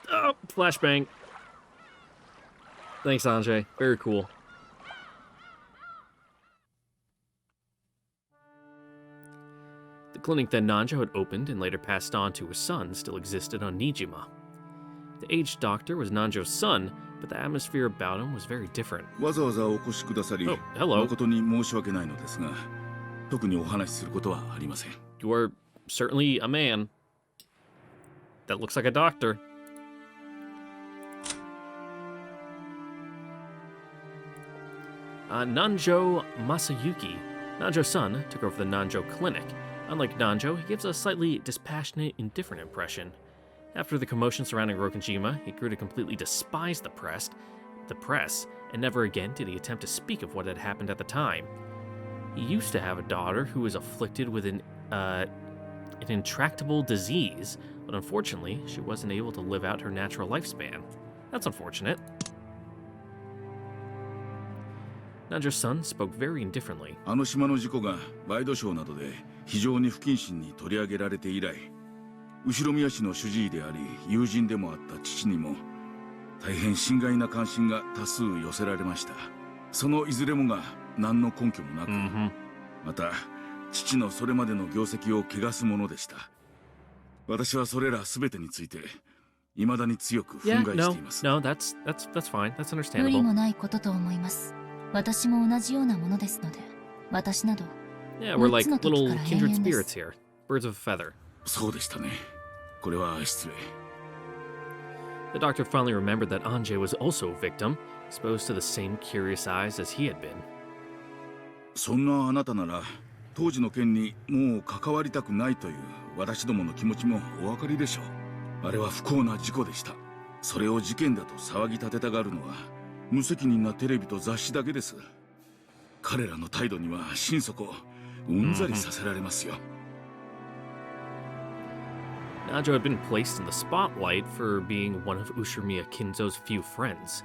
Oh, flashbang. Thanks, Anjay. Very cool. The clinic that Nanjo had opened and later passed on to his son still existed on Nijima. The aged doctor was Nanjo's son, but the atmosphere about him was very different. わざわざお越しくださり、 Oh, hello. 誠に申し訳ないのですが、特にお話しすることはありません。 You are certainly a man. That looks like a doctor. Nanjo Masayuki, Nanjo's son, took over the Nanjo clinic. Unlike Nanjo, he gives a slightly dispassionate, indifferent impression. After the commotion surrounding Rokujima, he grew to completely despise the press, and never again did he attempt to speak of what had happened at the time. He used to have a daughter who was afflicted with an intractable disease, but unfortunately, she wasn't able to live out her natural lifespan. That's unfortunate. Nanjo's son spoke very indifferently. あの島の事故がワイドショーなどで非常に不謹慎に取り上げられて以来、後宮氏の主治医であり友人でもあった父にも大変心外な関心が多数寄せられました。そのいずれもが何の根拠もなく、また父のそれまでの業績を汚すものでした。私はそれら全てについて未だに強く憤慨しています。No, that's fine. That's 無 understandable. 理もないことと思います。私も同じようなものですので、私など Yeah, we're like little kindred spirits here. Birds of a feather. そうでしたね。これは失礼。The doctor finally remembered that Anjay was also a victim, exposed to the same curious eyes as he had been. そんなあなたなら当時の件にもう関わりたくないという私どもの気持ちもお分かりでしょう。あれは不幸な事故でした。それを事件だと騒ぎ立てたがるのは無責任なテレビと雑誌だけです。彼らの態度には心底うんざりさせられますよ。Najo had been placed in the spotlight for being one of Ushiromiya Kinzo's few friends.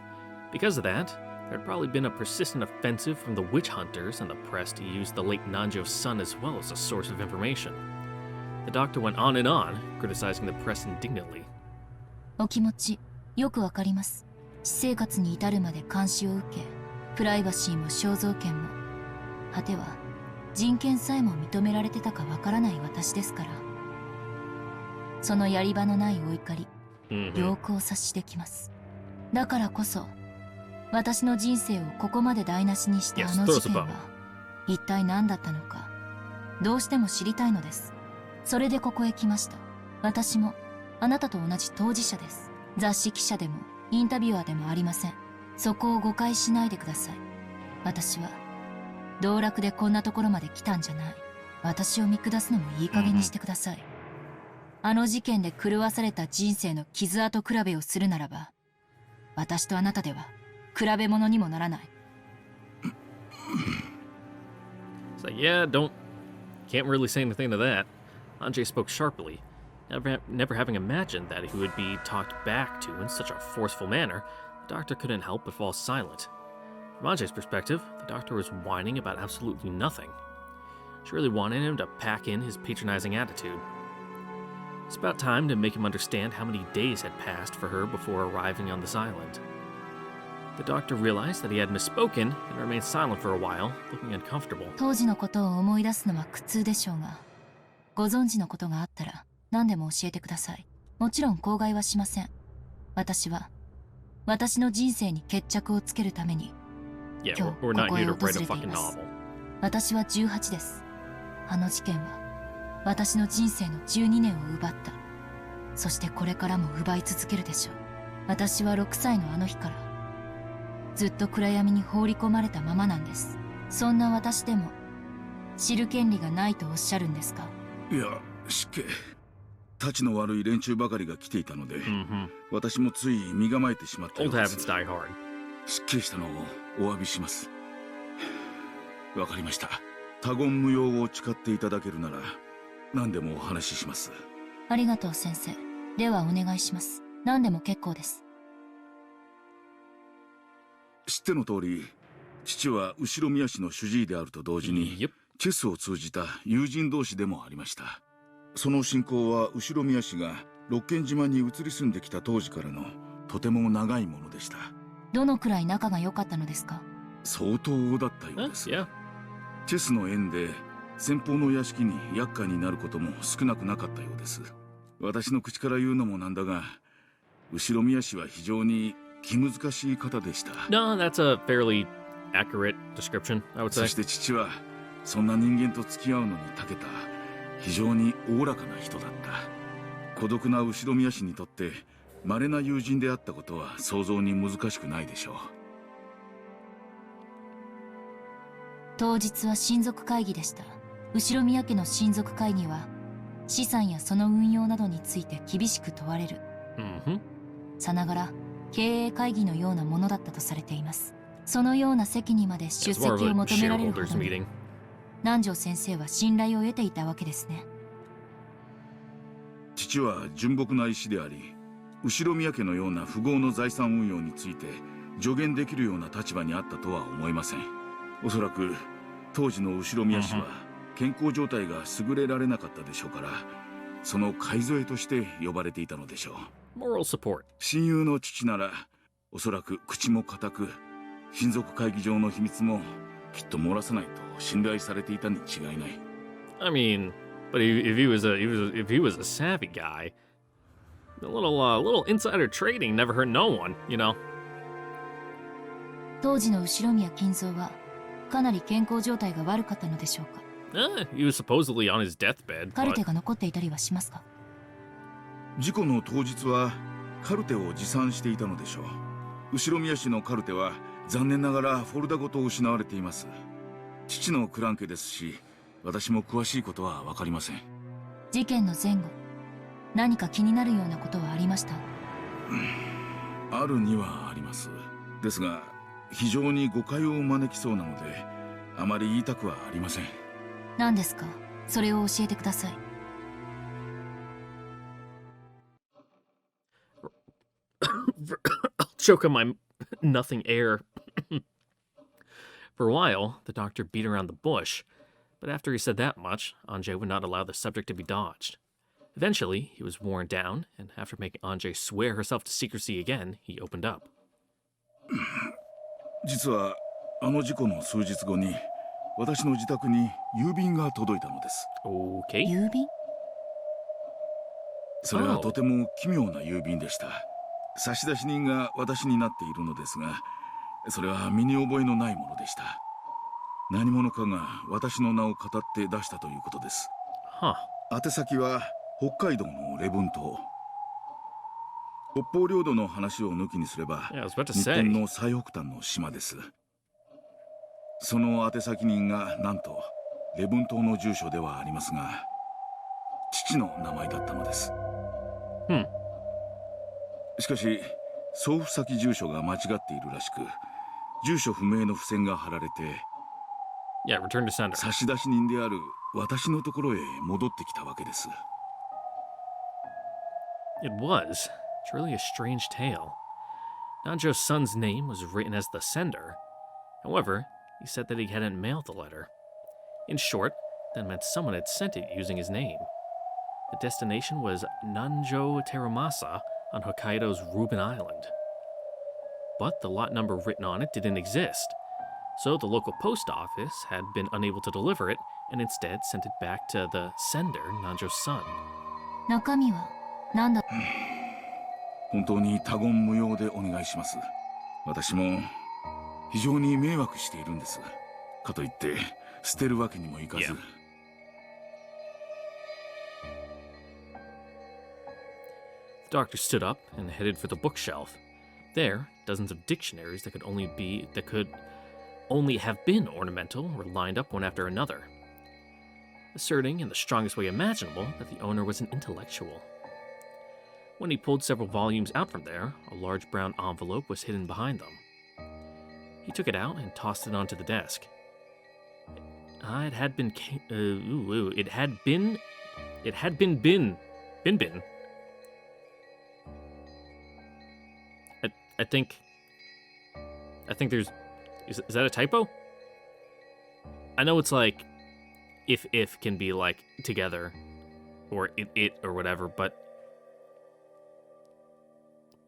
Because of that, there had probably been a persistent offensive from the witch hunters and the press to use the late Nanjo's son as well as a source of information. The doctor went on, criticizing the press indignantly. お気持ちよくわかります。私生活に至るまで監視を受け、プライバシーも肖像権も、果ては人権さえも認められてたかわからない私ですから。そのやり場のないお怒り、よくお察しできます。だからこそ、私の人生をここまで台無しにしたあの事件は、一体何だったのか、どうしても知りたいのです。それでここへ来ました。私も、あなたと同じ当事者です。雑誌記者でも、インタビュアーでもありません。そこを誤解しないでください。私は道楽でこんなところまで来たんじゃない。私を見下すのもいい加減にしてください。あの事件で狂わされた人生の傷跡比べをするならば、私とあなたでは比べ物にもならない。It's like, yeah, can't really say anything to that. Anjay spoke sharply, never having imagined that he would be talked back to in such a forceful manner. The doctor couldn't help but fall silent. From Anjay's perspective, the doctor was whining about absolutely nothing. She really wanted him to pack in his patronizing attitude. It's about time to make him understand how many days had passed for her before arriving on this island. The doctor realized that he had misspoken and remained silent for a while, looking uncomfortable. 当時のことを思い出すのは苦痛でしょうが、ご存知のことがあったら何でも教えてください。もちろん口外はしません。私は私の人生に決着をつけるために今日ここへ訪れています。私は18です。あの事件は私の人生の12年を奪った。そしてこれからも奪い続けるでしょう。私は6歳のあの日からずっと暗闇に放り込まれたままなんです。そんな私でも知る権利がないとおっしゃるんですか？いや、失敬。たちの悪い連中ばかりが来ていたので、私もつい身構えてしまったようです。失敬したのをお詫びします。わかりました。他言無用を誓っていただけるなら何でもお話しします。ありがとう先生。ではお願いします。何でも結構です。知っての通り、父は後宮氏の主治医であると同時に、チェスを通じた友人同士でもありました。その親交は後宮氏が六軒島に移り住んできた当時からのとても長いものでした。どのくらい仲が良かったのですか？相当だったようです。チェスの縁で先方の屋敷に厄介になることも少なくなかったようです。私の口から言うのもなんだが、後宮氏は非常に気難しい方でした。No, that's a fairly accurate description, I would say. そして父はそんな人間と付き合うのに長けた非常におおらかな人だった。孤独な後宮氏にとって稀な友人であったことは想像に難しくないでしょう。当日は親族会議でした。後宮家の親族会議は資産やその運用などについて厳しく問われる、さながら経営会議のようなものだったとされています。そのような席にまで出席を求められるほどに南條先生は信頼を得ていたわけですね。父は純朴な医師であり、後宮家のような富豪の財産運用について助言できるような立場にあったとは思えません。おそらく当時の後宮氏は健康状態が優れられなかったでしょうから、その買い添えとして呼ばれていたのでしょう。Moral support. 親友の父ならおそらく口も固く、親族会議上の秘密もきっと漏らさないと信頼されていたに違いない。I mean, but if he was a savvy guy, a little insider trading never hurt no one, you know. 当時の後宮金蔵はかなり健康状態が悪かったのでしょうか？He was supposedly on his deathbed. カルテが残っていたりはしますか？事故の当日はカルテを持参していたのでしょう。後宮氏のカルテは残念ながらフォルダごと失われています。父のクラン家ですし、私も詳しいことは分かりません。事件の前後、何か気になるようなことはありました？あるにはあります。ですが非常に誤解を招きそうなのであまり言いたくはありません。何ですか？それを教えてください。I'll choke on my nothing air. For a while, the doctor beat around the bush, but after he said that much, Anjay would not allow the subject to be dodged. Eventually, he was worn down, and after making Anjay swear herself to secrecy again, he opened up. 実はあの事故の数日後に私の自宅に郵便が届いたのです。Okay. 郵便？それはとても奇妙な郵便でした。差出人が私になっているのですが、それは身に覚えのないものでした。何者かが私の名を語って出したということです。宛先は北海道の礼文島。北方領土の話を抜きにすれば、日本の最北端の島です。その宛先人がなんと礼文島の住所ではありますが、父の名前だったのです。しかし送付先住所が間違っているらしく、住所不明の付箋が貼られて、Yeah, return to sender. 差出人である私のところへ戻ってきたわけです。It was truly a strange tale. Nanjo's son's name was written as the sender. However, he said that he hadn't mailed the letter. In short, that meant someone had sent it using his name. The destination was Nanjo Teramasa on Hokkaido's Ruben Island. But the lot number written on it didn't exist, so the local post office had been unable to deliver it and instead sent it back to the sender, Nanjo's son. 中身は何だ？本当に他言無用でお願いします。私も非常に迷惑しているんです。かといって捨てるわけにもいかず。Yeah. The doctor stood up and headed for the bookshelf. There, dozens of dictionaries that could only have been ornamental were lined up one after another, asserting in the strongest way imaginable that the owner was an intellectual. When he pulled several volumes out from there, a large brown envelope was hidden behind them. He took it out and tossed it onto the desk. It had been I think there's... Is that a typo? I know it's like... If can be like together. Or it or whatever, but...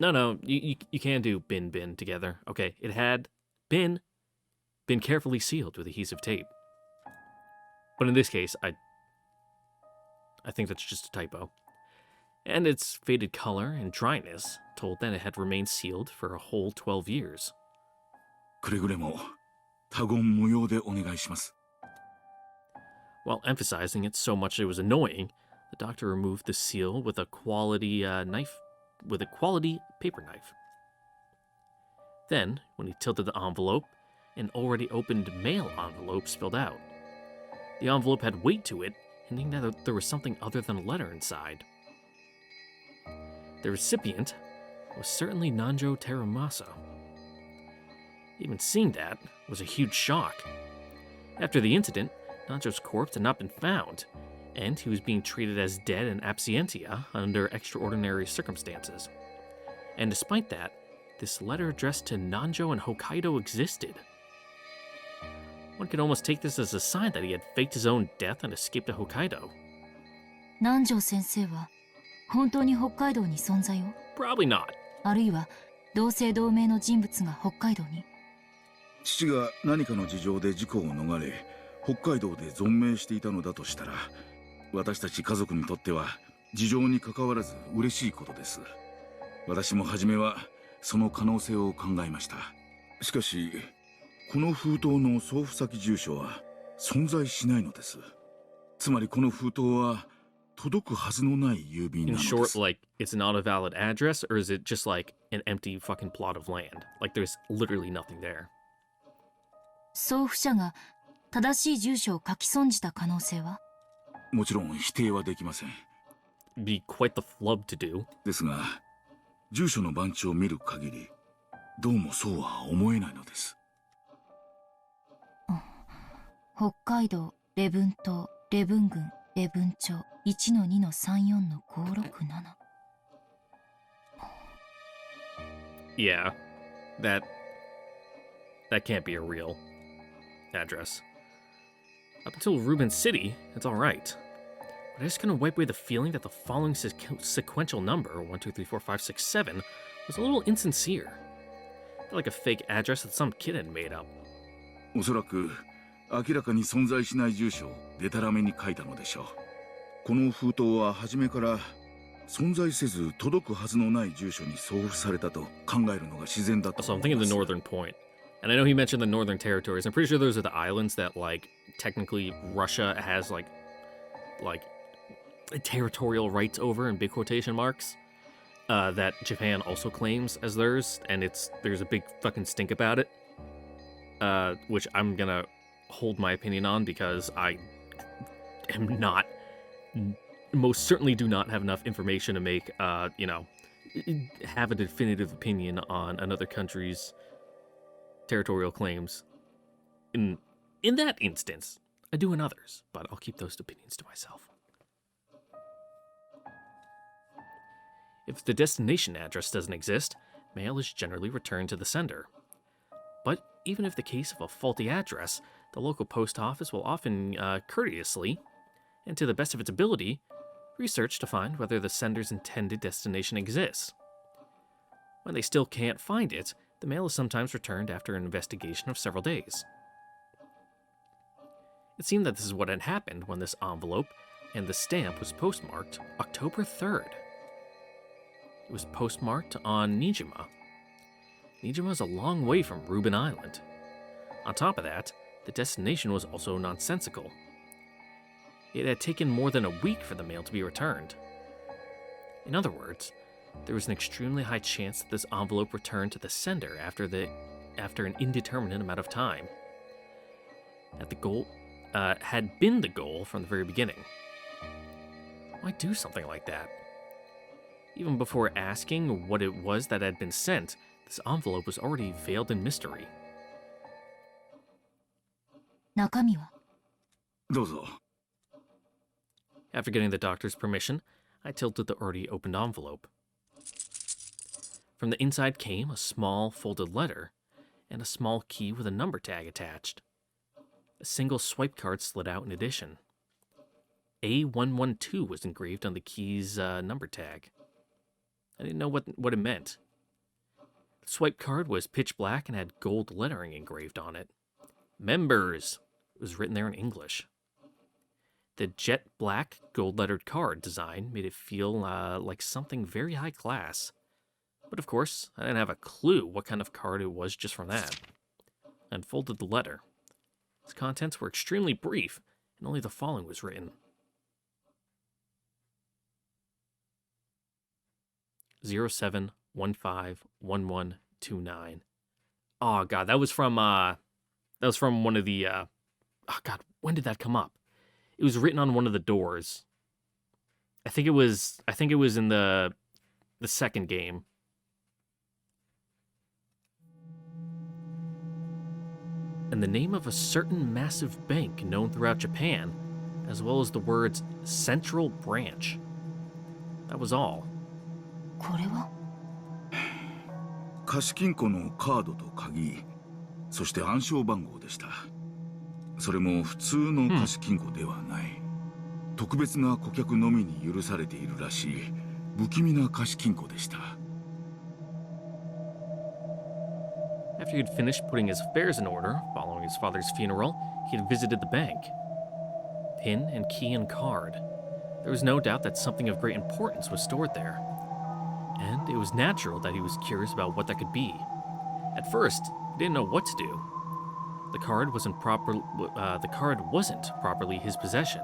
No, you can do bin together. Okay, it had been carefully sealed with adhesive tape. But in this case, I think that's just a typo. And its faded color and dryness told that it had remained sealed for a whole 12 years. くれぐれも他言無用でお願いします。 While emphasizing it so much it was annoying, the doctor removed the seal with a quality paper knife. Then, when he tilted the envelope, an already opened mail envelope spilled out. The envelope had weight to it, hinting that there was something other than a letter inside. The recipient was certainly Nanjo Teramasa. Even seeing that was a huge shock. After the incident, Nanjo's corpse had not been found, and he was being treated as dead in absentia under extraordinary circumstances. And despite that, this letter addressed to Nanjo and Hokkaido existed. One could almost take this as a sign that he had faked his own death and escaped to Hokkaido. 南條先生は本当に北海道に存在を？ Probably not. あるいは同姓同名の人物が北海道に？ 父が何かの事情で事故を逃れ、北海道で存命していたのだとしたら、私たち家族にとっては事情に関わらず嬉しいことです。私も初めはその可能性を考えました。しかし、この封筒の送付先住所は存在しないのです。つまりこの封筒は届くはずのない郵便なのです。 In short, like, it's not a valid address, or is it just like an empty fucking plot of land? Like, there's literally nothing there. 送付者が正しい住所を書き損じた可能性は？もちろん否定はできません。Be quite the flub to do. ですが、住所の番地を見る限り、どうもそうは思えないのです。北海道礼文島礼文郡礼文町 1-2-34-567 Yeah, that can't be a real address. Up until Ruben City, it's alright. But I just couldn't wipe away the feeling that the following sequential number, 1, 2, 3, 4, 5, 6, 7, was a little insincere. Felt like a fake address that some kid had made up. おそらく明らかに存在しない住所をデタラメに書いたのでしょう。この封筒は初めから存在せず届くはずのない住所に送付されたと考えるのが自然だと思います。 So I'm thinking the northern point. And I know he mentioned the northern territories. I'm pretty sure those are the islands that, like, technically Russia has, like territorial rights over in big quotation marks. That Japan also claims as theirs, and there's a big fucking stink about it. Which I'm gonna hold my opinion on because I am not, most certainly do not have enough information to make, have a definitive opinion on another country's territorial claims. In that instance, I do in others, but I'll keep those opinions to myself. If the destination address doesn't exist, mail is generally returned to the sender. But even if the case of a faulty address, the local post office will often courteously, and to the best of its ability, research to find whether the sender's intended destination exists. When they still can't find it, the mail is sometimes returned after an investigation of several days. It seemed that this is what had happened when this envelope and the stamp was postmarked October 3rd. It was postmarked on Nijima. Nijima is a long way from Ruben Island. On top of that, the destination was also nonsensical. It had taken more than a week for the mail to be returned. In other words, there was an extremely high chance that this envelope returned to the sender after an indeterminate amount of time. Had been the goal from the very beginning. Why do something like that? Even before asking what it was that had been sent, this envelope was already veiled in mystery. 中身は? どうぞ。 After getting the doctor's permission, I tilted the already opened envelope. From the inside came a small folded letter and a small key with a number tag attached. A single swipe card slid out in addition. A112 was engraved on the key's number tag. I didn't know what it meant. The swipe card was pitch black and had gold lettering engraved on it. Members! It was written there in English. The jet black gold-lettered card design made it feel like something very high class. But of course, I didn't have a clue what kind of card it was just from that. I unfolded the letter. Its contents were extremely brief, and only the following was written. 07151129. Oh god, that was from one of the oh god, when did that come up? It was written on one of the doors. I think it was in the second game. And the name of a certain massive bank known throughout Japan, as well as the words Central Branch. That was all. これは? 貸金庫のカードと鍵、そして暗証番号でした。それも普通の貸金庫ではない。特別な顧客のみに許されているらしい不気味な貸金庫でした。After he had finished putting his affairs in order, following his father's funeral, he had visited the bank. Pin and key and card. There was no doubt that something of great importance was stored there. And it was natural that he was curious about what that could be. At first, he didn't know what to do. The card wasn't properly his possession.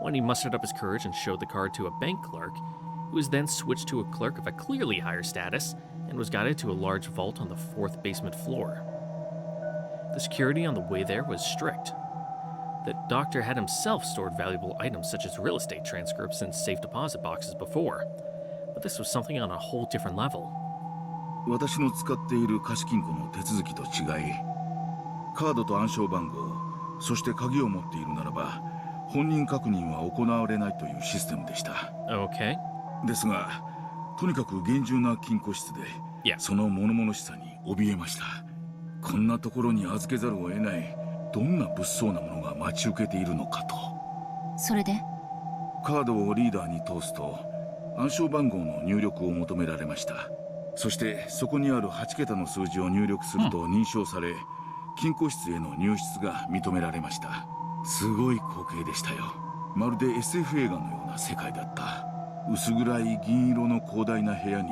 When he mustered up his courage and showed the card to a bank clerk, he was then switched to a clerk of a clearly higher status and was guided to a large vault on the 4th basement floor. The security on the way there was strict. The doctor had himself stored valuable items such as real estate transcripts in safe deposit boxes before, but this was something on a whole different level. 私の使っている貸金庫の手続きと違い、カードと暗証番号、そして鍵を持っているならば、本人確認は行われないというシステムでした。Okay. ですが、とにかく厳重な金庫室で、その物々しさに怯えました。こんなところに預けざるを得ない、どんな物騒なものが待ち受けているのかと。それで？カードをリーダーに通すと、暗証番号の入力を求められました。そしてそこにある8桁の数字を入力すると認証され、金庫室への入室が認められました。すごい光景でしたよ。まるで SF 映画のような世界だった。薄暗い銀色の広大な部屋に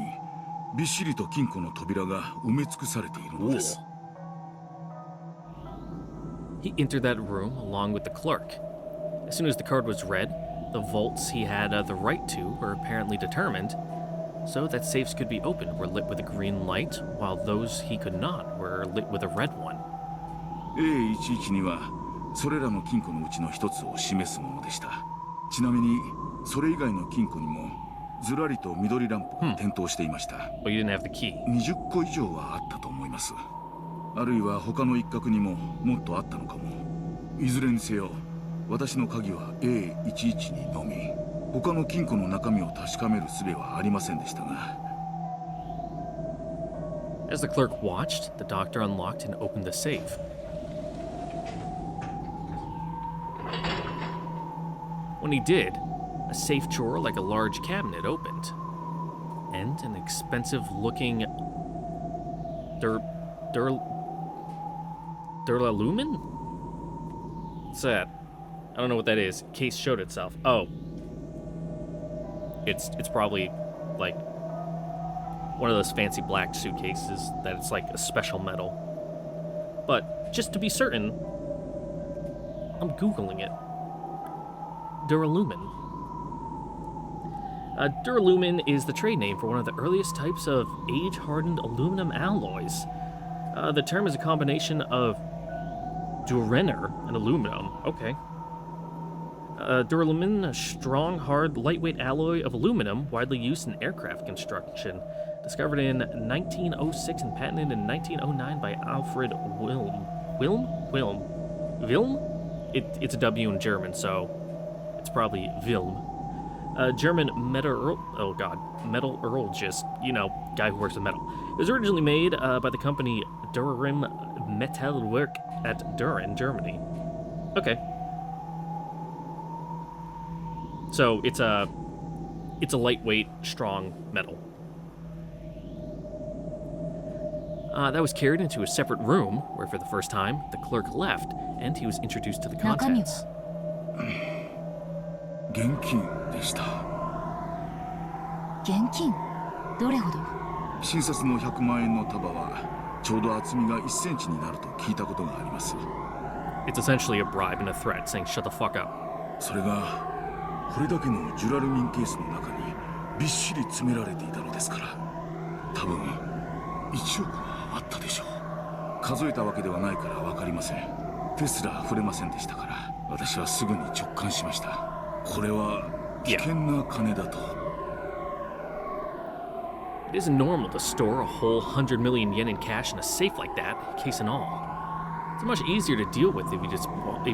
びっしりと金庫の扉が埋め尽くされているのです。He entered that room along with the clerk. As soon as the card was read, the vaults he had the right to were apparently determined, so that safes could be opened were lit with a green light, while those he could not were lit with a red one. A11 にはそれらの金庫のうちの一つを示すものでした。ちなみにそれ以外の金庫にもずらりと緑ランプが点灯していました。But you didn't have the key. 20個以上はあったと思います。あるいは他の一角にももっとあったのかも。いずれにせよ、私の鍵は A11 にのみ、他の金庫の中身を確かめる術はありませんでしたが。As the clerk watched, the doctor unlocked and opened the safe. When he did, a safe drawer like a large cabinet opened, and an expensive-looking Duralumin? What's that? I don't know what that is. Case showed itself. Oh, it's probably like one of those fancy black suitcases that it's like a special metal. But just to be certain, I'm Googling it. Duralumin. Duralumin is the trade name for one of the earliest types of age-hardened aluminum alloys. The term is a combination of Durenner and aluminum. Okay. Duralumin, a strong, hard, lightweight alloy of aluminum widely used in aircraft construction. Discovered in 1906 and patented in 1909 by Alfred Wilm. Wilm? It's a W in German, so it's probably Wilm. A German metallurgist, you know, guy who works with metal. It was originally made by the company Durim Metallwerk at Düren, Germany. Okay. So it's a lightweight, strong metal. That was carried into a separate room, where for the first time, the clerk left, and he was introduced to the contents. 現金でした。現金？どれほど？新札の100万円の束はちょうど厚みが1センチになると聞いたことがあります。It's essentially a bribe and a threat, saying shut the fuck up. それがこれだけのジュラルミンケースの中にびっしり詰められていたのですから、多分1億はあったでしょう。数えたわけではないからわかりません。手すら触れませんでしたから、私はすぐに直感しました。これは危険な金だと。It isn't normal to store a whole 100 million yen in cash in a safe like that, case and all. It's much easier to deal with if you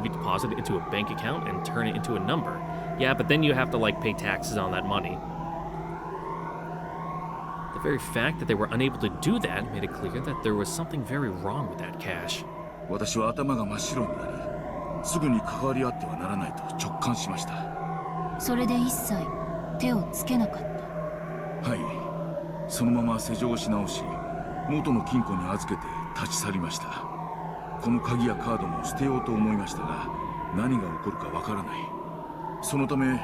deposit it into a bank account and turn it into a number. Yeah, but then you have to, like, pay taxes on that money. The very fact that they were unable to do that made it clear that there was something very wrong with that cash. 私は頭が真っ白になり、すぐに関わり合ってはならないと直感しました。それで一切手をつけなかった。はい。そのまま施錠し直し、元の金庫に預けて立ち去りました。この鍵やカードも捨てようと思いましたが、何が起こるかわからない。そのため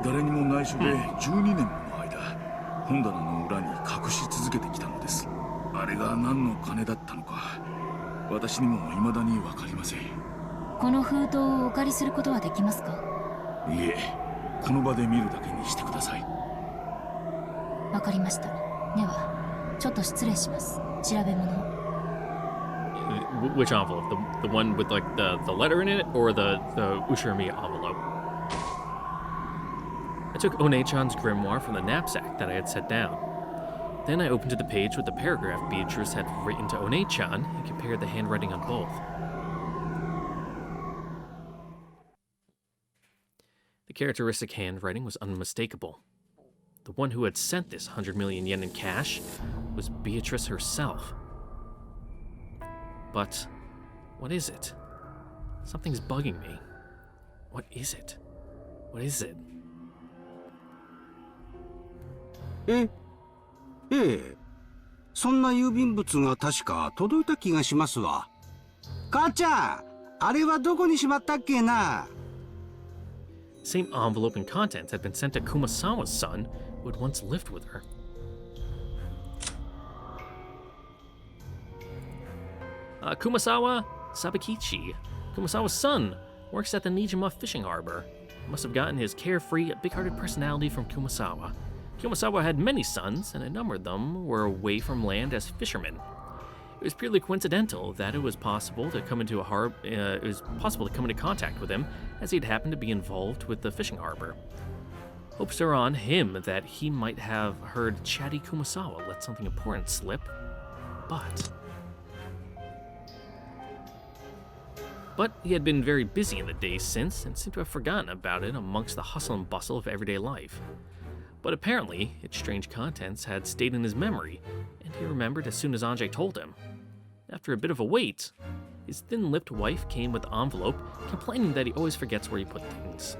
誰にも内緒で12年もの間、本棚の裏に隠し続けてきたのです。あれが何の金だったのか、私にも未だにわかりません。この封筒をお借りすることはできますか？いえ、この場で見るだけにしてください。わかりました。では、ちょっと失礼します。調べ物を。Which envelope? The one with like the letter in it, or the Ushirami envelope? I took One-chan's grimoire from the knapsack that I had set down. Then I opened to the page with the paragraph Beatrice had written to One-chan and compared the handwriting on both. The characteristic handwriting was unmistakable. The one who had sent this 100 million yen in cash was Beatrice herself. But what is it? Something's bugging me. What is it? What is it? ええ、そんな郵便物が確か届いた気がしますわ。母ちゃん、あれはどこにしまったっけな。 Same envelope and contents had been sent to Kumasawa's son, who had once lived with her. Kumasawa Sabakichi, Kumasawa's son, works at the Nijima fishing harbor. He must have gotten his carefree, big-hearted personality from Kumasawa. Kumasawa had many sons, and a number of them were away from land as fishermen. It was purely coincidental that it was possible to come into contact with him, as he'd happened to be involved with the fishing harbor. Hopes are on him that he might have heard Chatty Kumasawa let something important slip, but he had been very busy in the days since and seemed to have forgotten about it amongst the hustle and bustle of everyday life. But apparently, its strange contents had stayed in his memory, and he remembered as soon as Anjay told him. After a bit of a wait, his thin-lipped wife came with the envelope, complaining that he always forgets where he put things.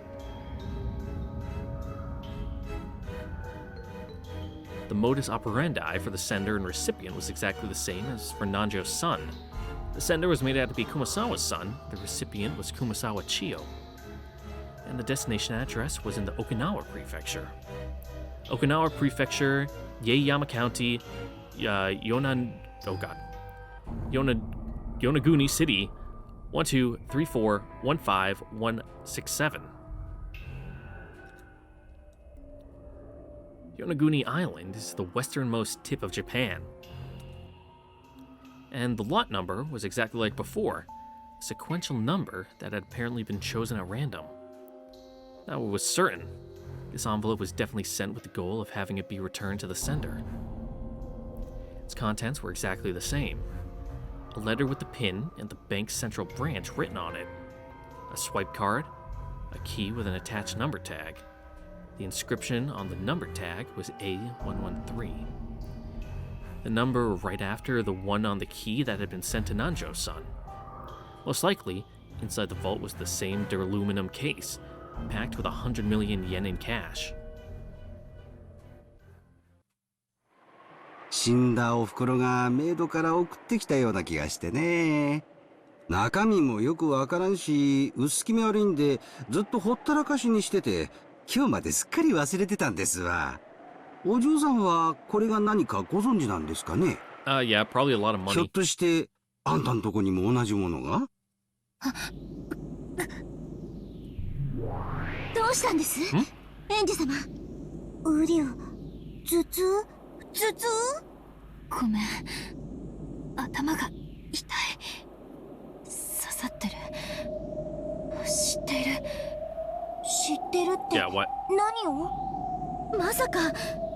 The modus operandi for the sender and recipient was exactly the same as for Nanjo's son. The sender was made out to be Kumasawa's son, the recipient was Kumasawa Chiyo, and the destination address was in the Okinawa Prefecture. Okinawa Prefecture, Yaeyama County, Yonaguni City, 1234151167. Yonaguni Island is the westernmost tip of Japan. And the lot number was exactly like before, a sequential number that had apparently been chosen at random. Now it was certain, this envelope was definitely sent with the goal of having it be returned to the sender. Its contents were exactly the same. A letter with the PIN and the bank's central branch written on it, a swipe card, a key with an attached number tag. The inscription on the number tag was A113. The number right after the one on the key that had been sent to Nanjo's son. Most likely, inside the vault was the same duraluminum case, packed with 100 million yen in cash. 死んだお袋がメイドから送ってきたような気がしてね。中身もよくわからんし、薄気味悪いんで、ずっとほったらかしにしてて、今日まですっかり忘れてたんですわ。お嬢さんはこれが何かご存知なんですかね? Yeah, probably a lot of money. ひょっとして、あんたんとこにも同じものが? どうしたんです？園児様。ウリオ、頭痛？ごめん。頭が痛い。刺さってる。知ってる。知ってるって。Yeah, what? 何を？まさか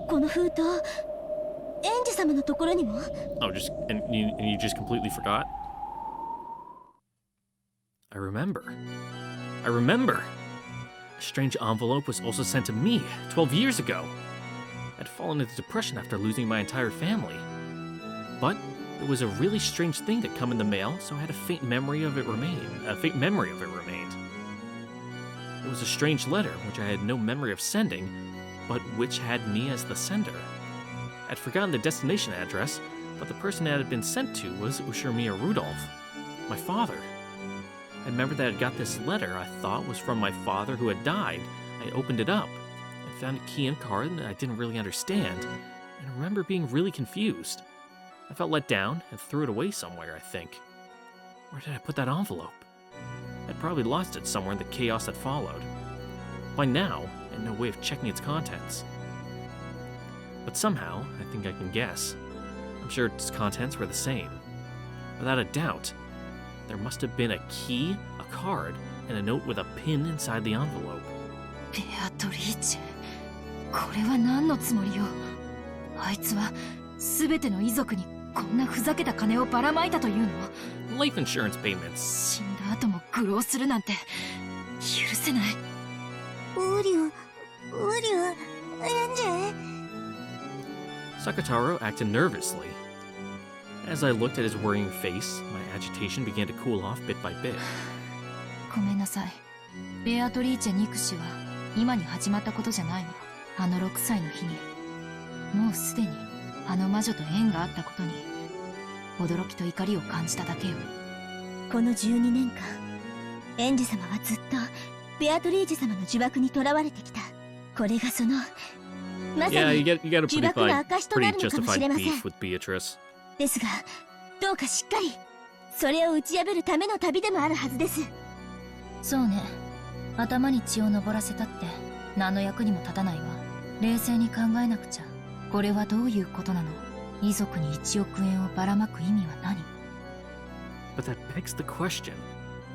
この封筒、園児様のところにも？ Oh, and you just completely forgot? I remember. A strange envelope was also sent to me 12 years ago. I'd fallen into depression after losing my entire family. But it was a really strange thing to come in the mail, so I had a faint memory of it remained. It was a strange letter, which I had no memory of sending, but which had me as the sender. I'd forgotten the destination address, but the person it had been sent to was Ushiromiya Rudolph, my father. I remember that I got this letter I thought was from my father who had died. I opened it up. I found a key and card that I didn't really understand, and I remember being really confused. I felt let down and threw it away somewhere, I think. Where did I put that envelope? I'd probably lost it somewhere in the chaos that followed. By now, I had no way of checking its contents. But somehow, I think I can guess. I'm sure its contents were the same. Without a doubt, there must have been a key, a card, and a note with a pin inside the envelope. Beatrice, これは何のつもりよ。あいつは全ての遺族にこんなふざけた金をばらまいたというの。Life insurance payments. 死んだ後も愚弄するなんて許せない。ウリオ、エンジェ。Sakataro acted nervously. As I looked at his worrying face, my agitation began to cool off bit by bit. ごめんなさい。ベアトリーチェ憎しは今に始まったことじゃないの。あの6歳の日に。もうすでにあの魔女と縁があったことに驚きと怒りを感じただけよ。この12年間、エンジ様はずっとベアトリーチェ様の呪縛に囚われてきた。これがそのまさに呪縛の証となるのかもしれません。ですが、どうかしっかりそれを打ち破るための旅でもあるはずです。そうね。頭に血を上らせたって何の役にも立たないわ。冷静に考えなくちゃ。これはどういうことなの？遺族に1億円をばらまく意味は何？ But that begs the question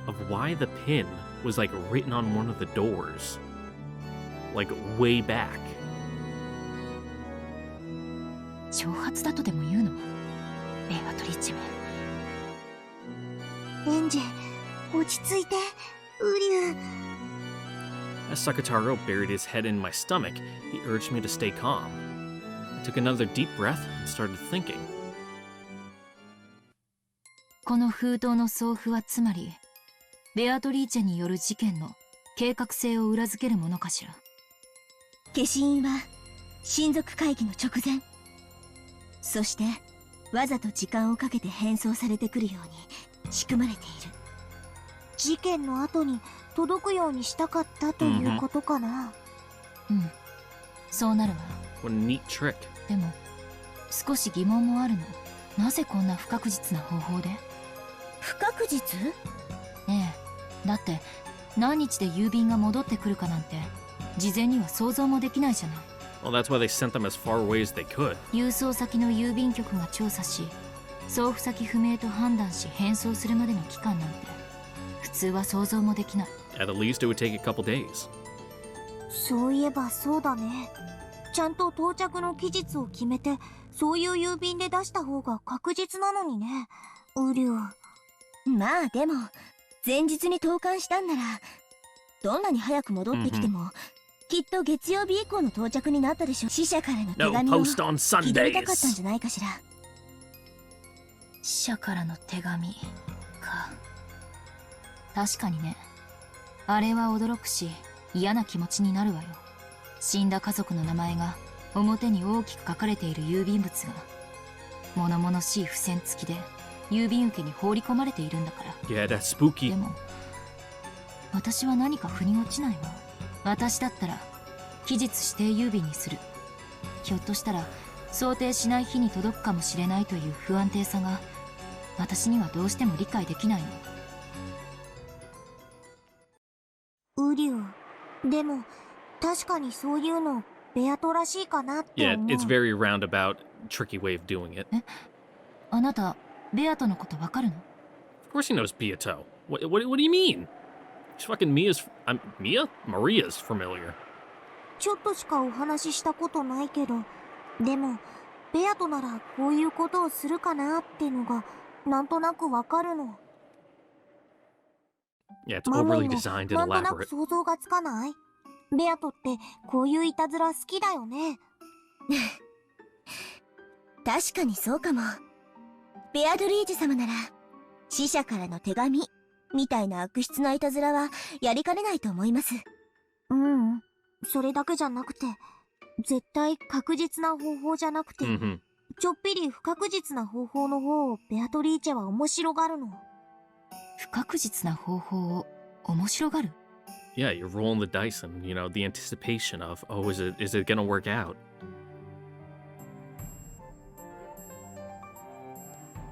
of why the pin was like written on one of the doors. like way back. 挑発だとでも言うの？ベアトリーチェめ。レンジェ、落ち着いて、ウリュウ。 As Sakataro buried his head in my stomach, he urged me to stay calm. I took another deep breath and started thinking. この封筒の送付はつまり、ベアトリーチェによる事件の計画性を裏付けるものかしら。消印は親族会議の直前。そしてわざと時間をかけて返送されてくるように仕組まれている。事件の後に届くようにしたかったということかな。うん、そうなるわ。 What a neat trick. でも少し疑問もあるの。なぜこんな不確実な方法で？不確実？ねえ、だって何日で郵便が戻ってくるかなんて事前には想像もできないじゃない。 Well, that's why they sent them as far away as they could. 郵送先の郵便局が調査し、送付先不明と判断し返送するまでの期間なんて普通は想像もできない。 At least it would take a couple days. そういえばそうだね。ちゃんと到着の期日を決めて、そういう郵便で出した方が確実なのにね。ウリュウ。まあでも前日に投函したんならどんなに早く戻ってきても、きっと月曜日以降の到着になったでしょ。死者からの手紙を聞いてみたかったんじゃないかしら。死者からの手紙か。確かにね。あれは驚くし嫌な気持ちになるわよ。死んだ家族の名前が表に大きく書かれている郵便物が物々しい付箋付きで郵便受けに放り込まれているんだから。Yeah, that's spooky. でも私は何か腑に落ちないわ。私だったら期日指定郵便にする。ひょっとしたら想定しない日に届くかもしれないという不安定さが私にはどうしても理解できないの。ウリュウ。でも確かにそういうのベアトらしいかなって思う。 Yeah, it's very roundabout, tricky way of doing it. え、あなたベアトのことわかるの？ Of course he knows Beato. What do you mean? He's fucking Mia? Maria's familiar. ちょっとしかお話ししたことないけど、でもベアトならこういうことをするかなってのがなんとなくわかるの。Yeah, it's overly designed and なんとなく elaborate. 想像がつかない？ベアトってこういういたずら好きだよね。確かにそうかも。ベアドリージュ様なら死者からの手紙みたいな悪質ないたずらはやりかねないと思います。それだけじゃなくて絶対確実な方法じゃなくて、ちょっぴり不確実な方法の方をベアトリーチェは面白がるの。不確実な方法を面白がる？ Yeah, you're rolling the dice and, you know, the anticipation of, oh, is it gonna work out?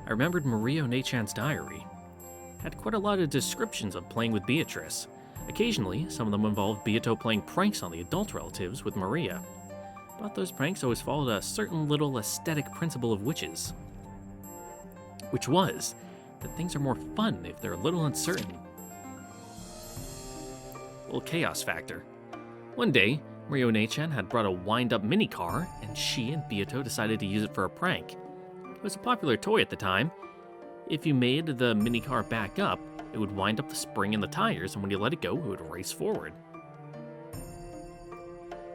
I remembered Maria Onechan's diary. It had quite a lot of descriptions of playing with Beatrice. Occasionally, some of them involved Beato playing pranks on the adult relatives with Maria. But those pranks always followed a certain little aesthetic principle of witches. Which was that things are more fun if they're a little uncertain. A little chaos factor. One day, Maria Onechan had brought a wind-up mini-car, and she and Beato decided to use it for a prank. It was a popular toy at the time. If you made the mini-car back up, it would wind up the spring in the tires, and when you let it go, it would race forward.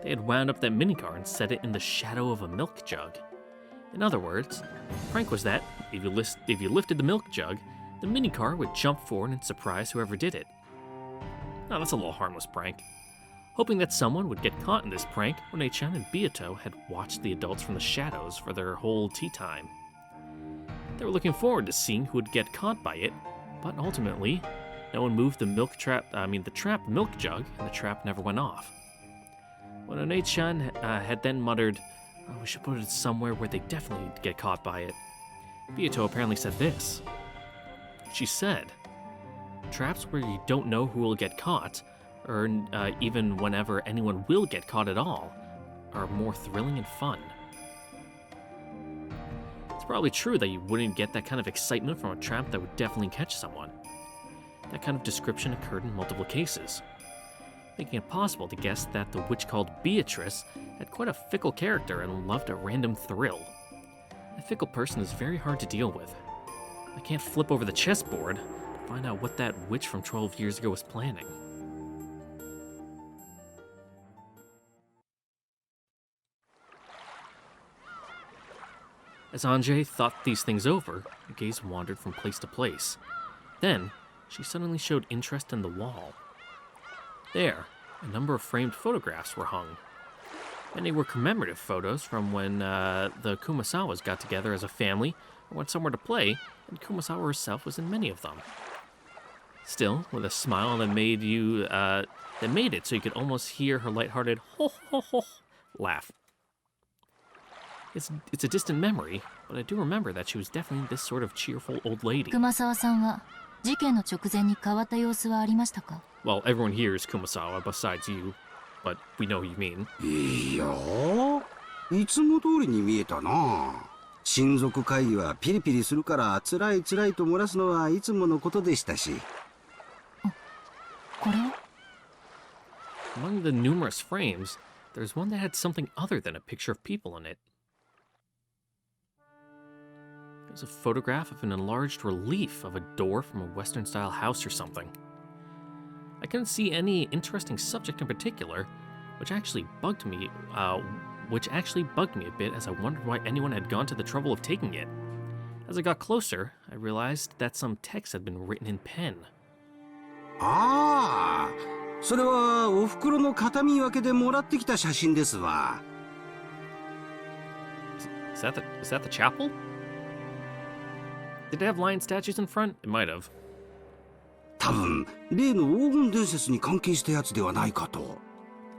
They had wound up that mini-car and set it in the shadow of a milk jug. In other words, the prank was that, if you lifted the milk jug, the mini-car would jump forward and surprise whoever did it. Now that's a little harmless prank. Hoping that someone would get caught in this prank, Onechan and Beato had watched the adults from the shadows for their whole tea time. They were looking forward to seeing who would get caught by it, but ultimately, no one moved the trapped milk jug, and the trap never went off. When Onechan had then muttered, "Oh, we should put it somewhere where they definitely get caught by it," Beato apparently said this. She said, "Traps where you don't know who will get caught, or even whenever anyone will get caught at all, are more thrilling and fun." It's probably true that you wouldn't get that kind of excitement from a trap that would definitely catch someone. That kind of description occurred in multiple cases. making it possible to guess that the witch called Beatrice had quite a fickle character and loved a random thrill. A fickle person is very hard to deal with. I can't flip over the chessboard to find out what that witch from 12 years ago was planning. As Anjay thought these things over, her gaze wandered from place to place. Then, she suddenly showed interest in the wall. There, a number of framed photographs were hung. Many were commemorative photos from when the Kumasawas got together as a family or went somewhere to play, and Kumasawa herself was in many of them. Still, with a smile that made it so you could almost hear her lighthearted ho ho ho laugh. It's a distant memory, but I do remember that she was definitely this sort of cheerful old lady. 熊沢さんは事件の直前に変わった様子はありましたか? Well, everyone here is Kumasawa besides you, but we know who you mean. いや、いつも通りに見えたな。親族会議はピリピリするから辛い辛いと漏らすのはいつものことでしたし。これは? Among the numerous frames, there's one that had something other than a picture of people in it. There's a photograph of an enlarged relief of a door from a Western-style house or something. I couldn't see any interesting subject in particular, which actually bugged me a bit as I wondered why anyone had gone to the trouble of taking it. As I got closer, I realized that some text had been written in pen. ああ、それはお袋の形見分けでもらってきた写真ですわ。Is that the chapel? Did it have lion statues in front? It might have. 多分、例の黄金伝説に関係したやつではないかと。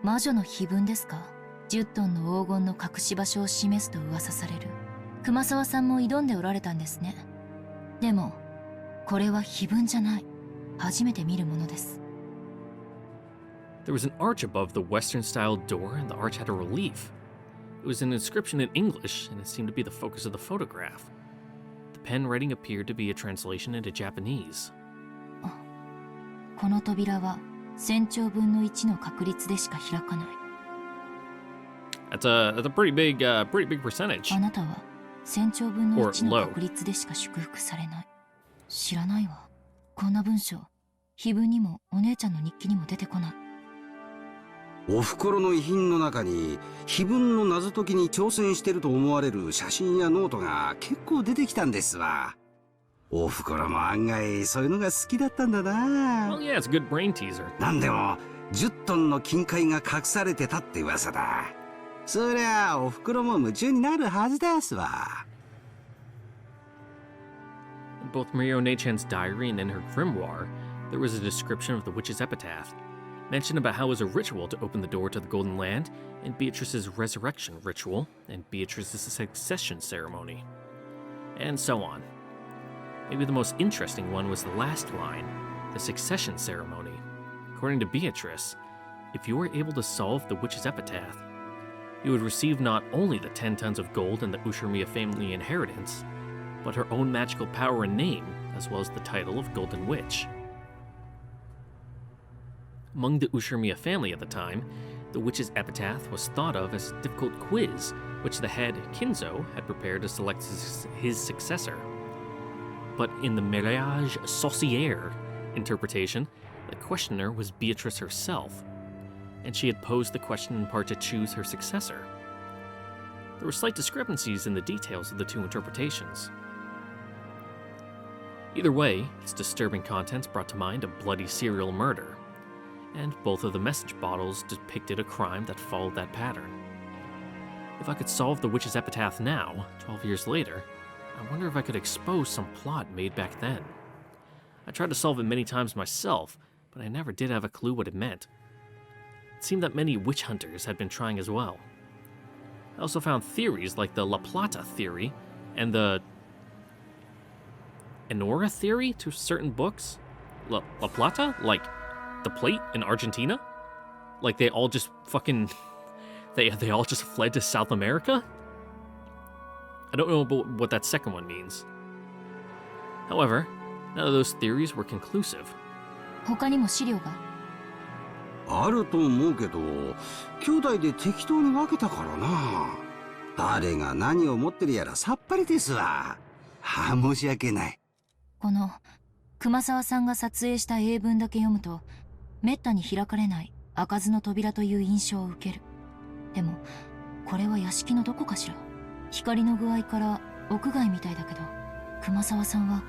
魔女の碑文ですか? 10トンの黄金の隠し場所を示すと噂される。熊沢さんも挑んでおられたんですね。でも、これは碑文じゃない。初めて見るものです。There was an arch above the Western-style door, and the arch had a relief. It was an inscription in English, and it seemed to be the focus of the photograph. The pen writing appeared to be a translation into Japanese. この扉は1000兆分の1の確率でしか開かない。That's a pretty big percentage. あなたは1000兆分の1の確率でしか祝福されない。知らないわ。こんな文章、碑文にもお姉ちゃんの日記にも出てこない。お袋の遺品の中に碑文の謎解きに挑戦してると思われる写真やノートが結構出てきたんですわ。お袋も案外そういうのが好きだったんだな。Well, yeah, it's a good brain teaser. なんでも10トンの金塊が隠されてたって噂だ。そりゃお袋も夢中になるはずですわ。In both Mirio Nei-chan's diary and in her grimoire, there was a description of the witch's epitaph. Mentioned about how it was a ritual to open the door to the Golden Land, and Beatrice's resurrection ritual, and Beatrice's succession ceremony, and so on. Maybe the most interesting one was the last line, the succession ceremony. According to Beatrice, if you were able to solve the witch's epitaph, you would receive not only the 10 tons of gold and the Ushiromiya family inheritance, but her own magical power and name, as well as the title of Golden Witch. Among the Ushiromiya family at the time, the witch's epitaph was thought of as a difficult quiz, which the head, Kinzo, had prepared to select his successor. But in the Mariage Sorcière interpretation, the questioner was Beatrice herself, and she had posed the question in part to choose her successor. There were slight discrepancies in the details of the two interpretations. Either way, its disturbing contents brought to mind a bloody serial murder, and both of the message bottles depicted a crime that followed that pattern. If I could solve the witch's epitaph now, 12 years later, I wonder if I could expose some plot made back then. I tried to solve it many times myself, but I never did have a clue what it meant. It seemed that many witch hunters had been trying as well. I also found theories like the La Plata theory and the Enora theory to certain books. La Plata? Like the plate in Argentina? Like they all just fucking... They all just fled to South America? I don't know about what that second one means. However, none of those theories were conclusive. 他にも資料が?あると思うけど、兄弟で適当に分けたからな。誰が何を持ってるやらさっぱりですわ。申し訳ない。この熊沢さんが撮影した英文だけ読むと、めったに開かれない開かずの扉という印象を受ける。でもこれは屋敷のどこかしら。光の具合から屋外みたいだけど、熊沢さんは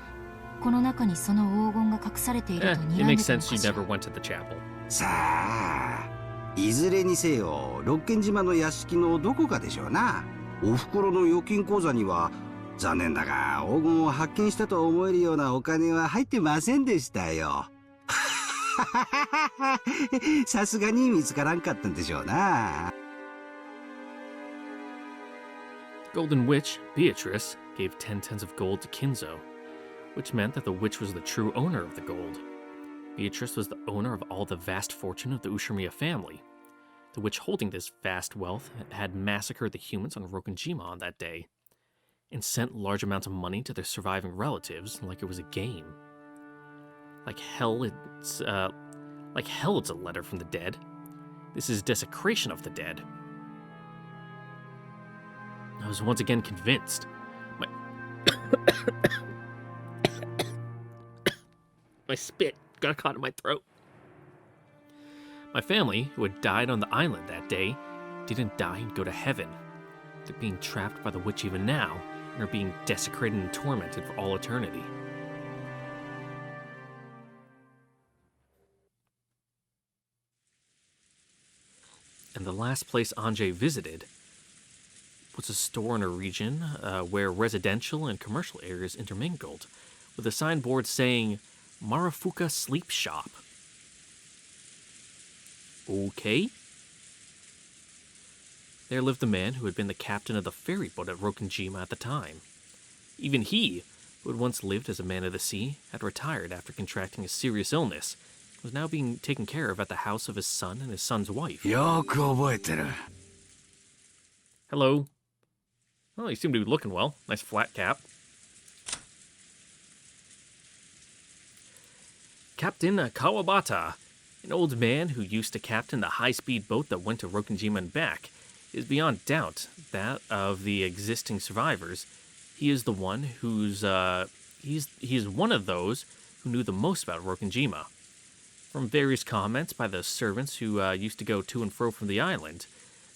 この中にその黄金が隠されていると睨んでたのかしら。さあ、いずれにせよ六軒島の屋敷のどこかでしょうな。お袋の預金口座には残念だが黄金を発見したと思えるようなお金は入ってませんでしたよ。さすがに見つからんかったんでしょうな。Golden Witch, Beatrice, gave 10 tens of gold to Kinzo, which meant that the witch was the true owner of the gold. Beatrice was the owner of all the vast fortune of the Ushimiya family. The witch holding this vast wealth had massacred the humans on Rokunjima on that day, and sent large amounts of money to their surviving relatives like it was a game. Like hell, it's a letter from the dead. This is desecration of the dead. I was once again convinced. My spit got caught in my throat. My family, who had died on the island that day, didn't die and go to heaven. They're being trapped by the witch even now, and are being desecrated and tormented for all eternity. And the last place Anjay visited was a store in a region where residential and commercial areas intermingled, with a signboard saying, Marafuka Sleep Shop. Okay. There lived a man who had been the captain of the ferry boat at Rokunjima at the time. Even he, who had once lived as a man of the sea, had retired after contracting a serious illness, was now being taken care of at the house of his son and his son's wife. Hello. Well, you seem to be looking well. Nice flat cap. Captain Kawabata, an old man who used to captain the high-speed boat that went to Rokunjima and back, is beyond doubt that of the existing survivors, he is the one who's he is one of those who knew the most about Rokunjima. From various comments by the servants who used to go to and fro from the island,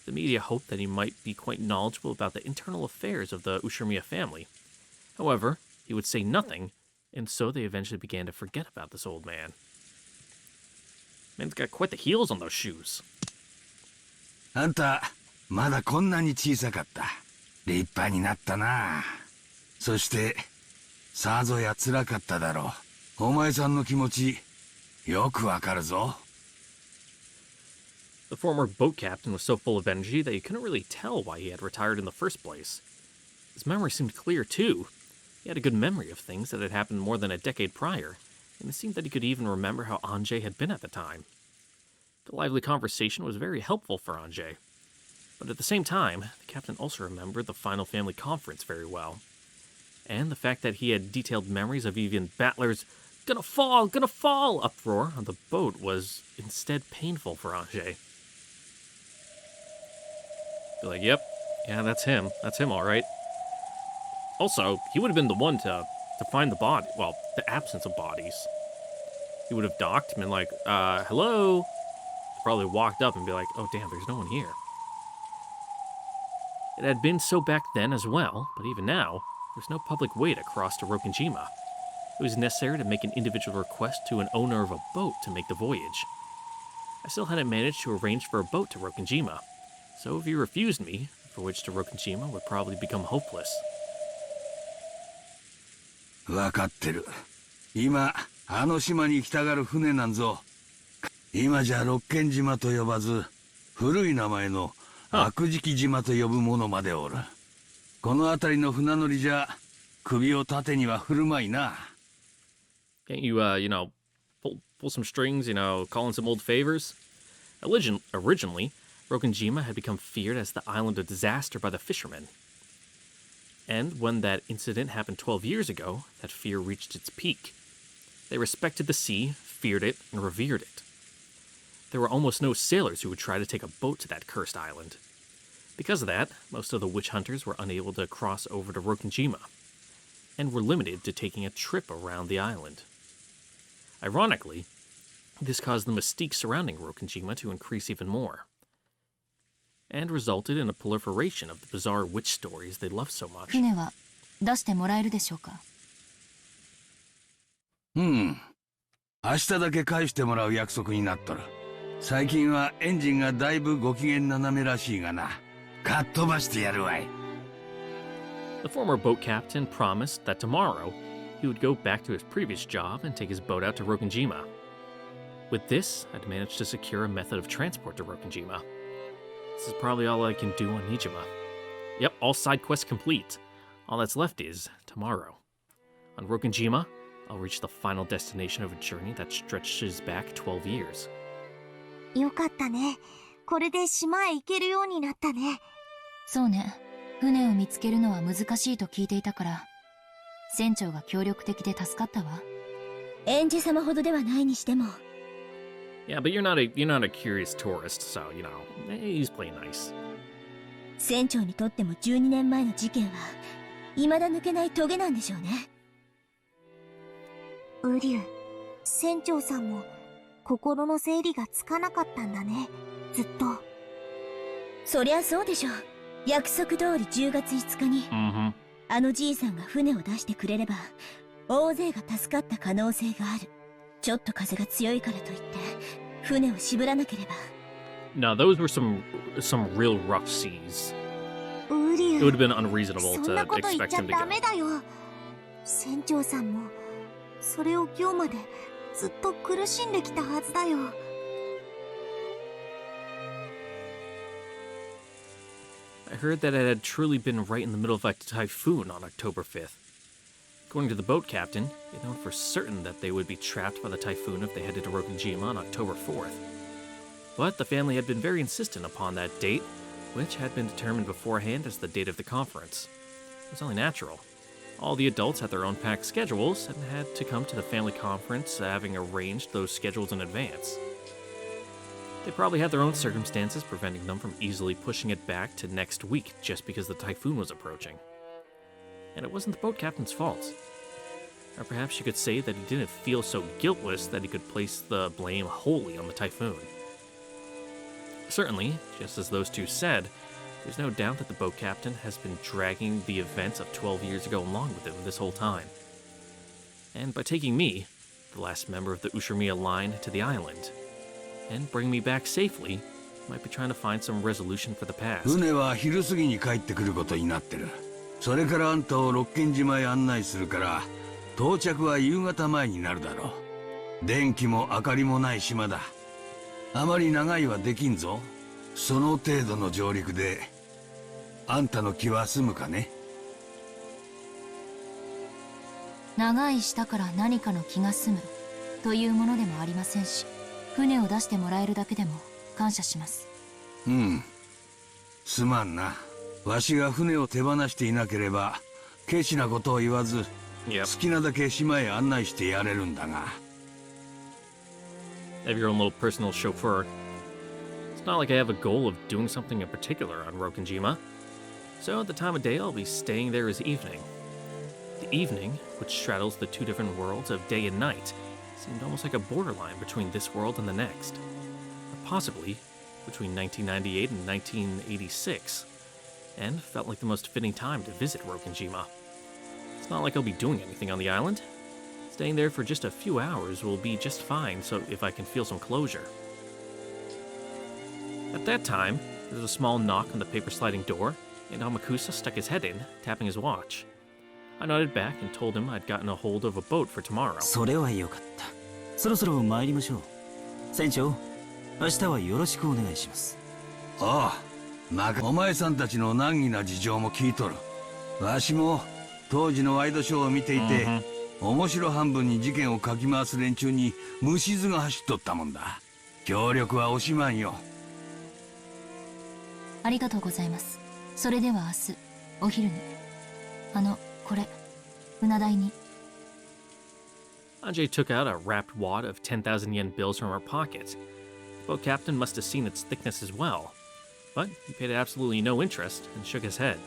the media hoped that he might be quite knowledgeable about the internal affairs of the Ushimiya family. However, he would say nothing, and so they eventually began to forget about this old man. Man's got quite the heels on those shoes. あんた、まだこんなに小さかった。立派になったな。そして、さぞや辛かっただろう。お前さんの気持ち、よくわかるぞ。The former boat captain was so full of energy that you couldn't really tell why he had retired in the first place. His memory seemed clear, too. He had a good memory of things that had happened more than a decade prior, and it seemed that he could even remember how Anjay had been at the time. The lively conversation was very helpful for Anjay. But at the same time, the captain also remembered the final family conference very well. And the fact that he had detailed memories of even Battler's gonna fall uproar on the boat was instead painful for Anjay. Be like, yep, yeah, that's him all right. Also, he would have been the one to find the body, well, the absence of bodies. He would have docked and been like, hello? Probably walked up and be like, oh damn, there's no one here. It had been so back then as well, but even now, there's no public way to cross to Rokunjima. It was necessary to make an individual request to an owner of a boat to make the voyage. I still hadn't managed to arrange for a boat to Rokunjima, so if he refused me, the voyage to Rokunjima would probably become hopeless. わかってる。今、あの島に行きたがる船なんぞ。今じゃ六軒島と呼ばず、古い名前の悪食島と呼ぶ者までおる。この辺りの船乗りじゃ、首を縦には振るまいな。Can't you, pull some strings, call in some old favors? Originally, Rokunjima had become feared as the island of disaster by the fishermen. And when that incident happened 12 years ago, that fear reached its peak. They respected the sea, feared it, and revered it. there were almost no sailors who would try to take a boat to that cursed island. Because of that, most of the witch hunters were unable to cross over to Rokunjima, and were limited to taking a trip around the island. Ironically, this caused the mystique surrounding Rokunjima to increase even more, and resulted in a proliferation of the bizarre witch stories they love so much. 船は出してもらえるでしょうか？明日だけ返してもらう約束になっとる。最近はエンジンがだいぶご機嫌斜めらしいがな。かっ飛ばしてやるわい。The former boat captain promised that tomorrow he would go back to his previous job and take his boat out to Rokunjima. With this, I'd managed to secure a method of transport to Rokunjima. This is probably all I can do on Nijima. Yep, all side quests complete. All that's left is tomorrow. On Rokunjima, I'll reach the final destination of a journey that stretches back 12 years. よかったね。これで島へ行けるようになったね。そうね。船を見つけるのは難しいと聞いていたから、船長が協力的で助かったわ。園児様ほどではないにしても。Yeah, but you're not a curious tourist, so, he's playing nice. 船長にとっても12年前の事件は未だ抜けないトゲなんでしょうね。ウリュウ、船長さんも心の整理がつかなかったんだね、ずっと。そりゃそうでしょう。約束通り10月5日に、あのじいさんが船を出してくれれば大勢が助かった可能性がある。ちょっと風が強いからといって船を絞らなければ。No, those were some real rough seas. It would have been unreasonable to expect him to go. そんなこと言っちゃダメだよ。船長さんもそれを今日までずっと苦しんできたはずだよ。I heard that it had truly been right in the middle of a typhoon on October 5th. According to the boat captain, he had known for certain that they would be trapped by the typhoon if they headed to Rokunjima on October 4th. But the family had been very insistent upon that date, which had been determined beforehand as the date of the conference. It was only natural. All the adults had their own packed schedules and had to come to the family conference having arranged those schedules in advance. They probably had their own circumstances preventing them from easily pushing it back to next week just because the typhoon was approaching. And it wasn't the boat captain's fault. Or perhaps you could say that he didn't feel so guiltless that he could place the blame wholly on the typhoon. Certainly, just as those two said, there's no doubt that the boat captain has been dragging the events of 12 years ago along with him this whole time. And by taking me, the last member of the Ushirmiya line, to the island, and bring me back safely, might be trying to find some resolution for the past. 船は昼過ぎに帰ってくることになってる。それからあんたを六軒島へ案内するから、到着は夕方前になるだろう。電気も明かりもない島だ。あまり長いはできんぞ。その程度の上陸で、あんたの気は済むかね。長いしたから何かの気が済むというものでもありませんし、船を出してもらえるだけでも感謝します。すまんな。わしが船を手放していなければ、ケチなことを言わず、好きなだけ島へ案内してやれるんだが。Have your own little personal chauffeur. It's not like I have a goal of doing something in particular on Rokunjima. So the time of day I'll be staying there is evening. The evening, which straddles the two different worlds of day and night, seemed almost like a borderline between this world and the next. Or possibly between 1998 and 1986, and felt like the most fitting time to visit Rokunjima. It's not like I'll be doing anything on the island. Staying there for just a few hours will be just fine, so if I can feel some closure. At that time, there was a small knock on the paper sliding door, and Amakusa stuck his head in, tapping his watch. I nodded back and told him I'd gotten a hold of a boat for tomorrow. それはよかった。そろそろ参りましょう。船長、明日はよろしくお願いします。ああ、お前さんたちの難儀な事情も聞いとる。わしも当時のワイドショーを見ていて、面白半分に事件をかき回す連中に虫唾が走っとったもんだ。協力は惜しまんよ。ありがとうございます。それでは明日お昼に、これ船代に。Anjay took out a wrapped wad of 10,000 yen bills from her pocket, boat captain must have seen its thickness as well, but he paid absolutely no interest and shook his head.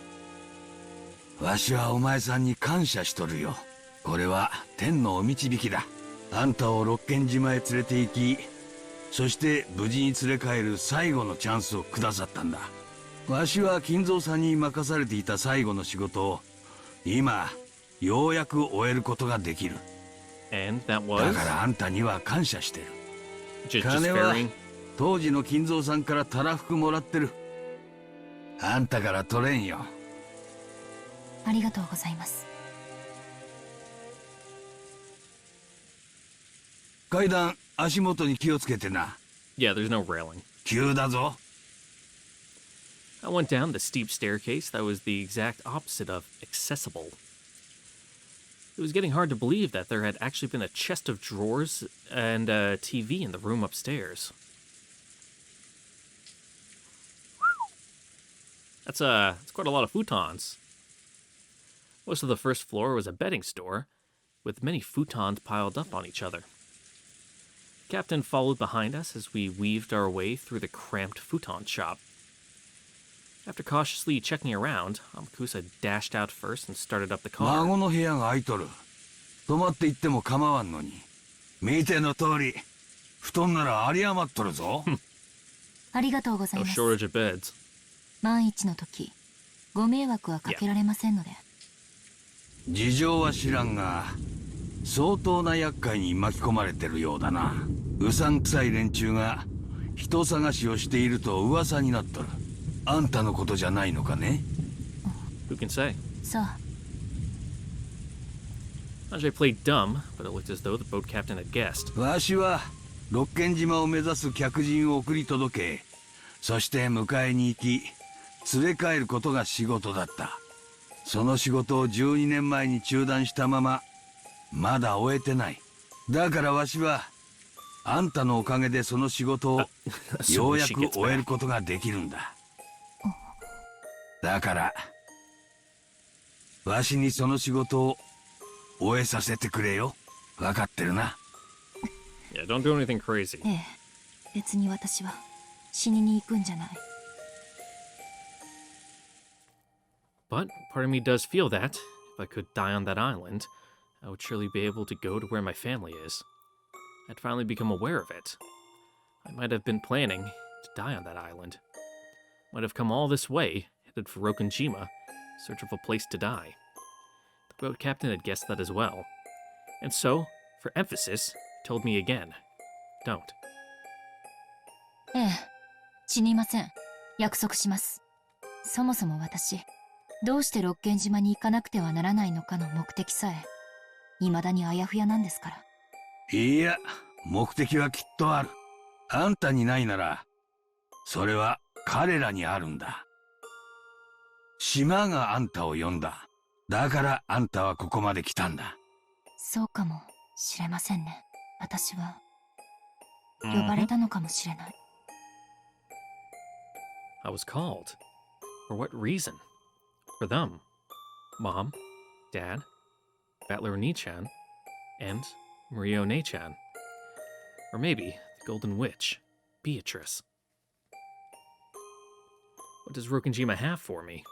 わしはお前さんに感謝しとるよ。これは天のお導きだ。あんたを六軒島へ連れて行き、そして無事に連れ帰る最後のチャンスをくださったんだ。わしは金蔵さんに任されていた最後の仕事を今ようやく終えることができる。だからあんたには感謝してる。金は当時の金蔵さんからたらふくもらってる。あんたから取れんよ。ありがとうございます。階段足元に気をつけてな。Yeah, there's no railing. 急だぞ。I went down the steep staircase that was the exact opposite of accessible. It was getting hard to believe that there had actually been a chest of drawers and a TV in the room upstairs. That's quite a lot of futons. Most of the first floor was a bedding store, with many futons piled up on each other. The captain followed behind us as we weaved our way through the cramped futon shop. After cautiously checking around, Amakusa dashed out first and started up the car. 孫の部屋が空いとる。泊まって行っても構わんのに。見ての通り、布団なら有り余っとるぞ。ありがとうござい No ます。 shortage of beds. 万一の時、ご迷惑はかけられませんので。事情は知らんが、相当な厄介に巻き込まれてるようだな。うさんくさい連中が人探しをしていると噂になっとる。あんたのことじゃないのかね？ Who can say? さあ。Ajay played dumb, but it looked as though the boat captain had guessed. わしは六軒島を目指す客人を送り届け、そして迎えに行き、連れ帰ることが仕事だった。その仕事を12年前に中断したまま、まだ終えてない。だからわしは、あんたのおかげでその仕事をようやく終えることができるんだ。だから、わしにその仕事を終えさせてくれよ。わかってるな。Yeah, don't do anything crazy. ええ、別に私は死にに行くんじゃない。But part of me does feel that, if I could die on that island, I would surely be able to go to where my family is. I'd finally become aware of it. I might have been planning to die on that island. Might have come all this way, headed for Rokunjima, in search of a place to die. The boat captain had guessed that as well. And so, for emphasis, told me again, don't. ええ、死にません。約束します。そもそも私、どうして六軒島に行かなくてはならないのかの目的さえ、未だにあやふやなんですから。いや、目的はきっとある。あんたにないなら、それは彼らにあるんだ。島があんたを呼んだ。だからあんたはここまで来たんだ。そうかもしれませんね。私は、呼ばれたのかもしれない。I was called. For what reason? For them. Mom, Dad, Battler Nichan, and Mario Nechan. Or maybe the Golden Witch, Beatrice. What does Rokunjima have for me?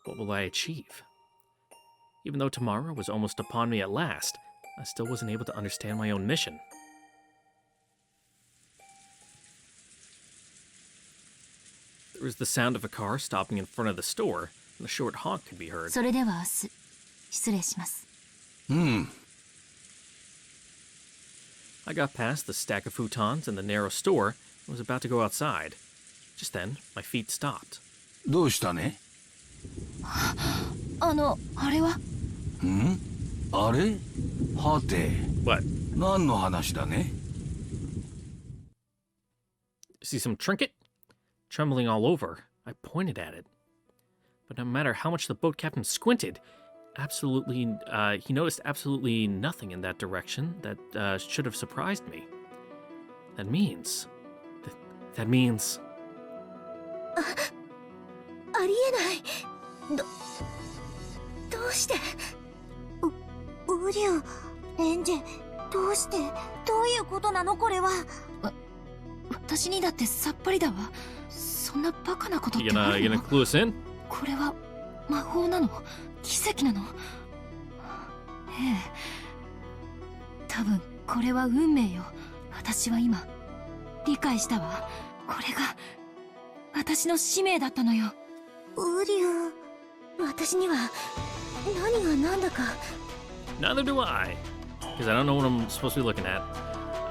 What will I achieve? Even though tomorrow was almost upon me at last, I still wasn't able to understand my own mission. There was the sound of a car stopping in front of the store, and a short honk could be heard. それでは明日、失礼します。I got past the stack of futons and the narrow store and was about to go outside. Just then, my feet stopped. どうしたね？あれは？あれ？はて。What? 何の話だね？ See some trinket? Trembling all over, I pointed at it. But no matter how much the boat captain squinted, he noticed absolutely nothing in that direction that should have surprised me. That means... That means... ありえない。どうしてウリュウ、レンジェ、どうしてどういうことなのこれは。私にだってさっぱりだわ。そんなバカなことって You あ gonna, る you の？ gonna clue us in? これは魔法なの？奇跡なの？ええ、多分これは運命よ。私は今理解したわ。これが私の使命だったのよ。ウリュウ、私には何が何だか。 Neither do I, because I don't know what I'm supposed to be looking at.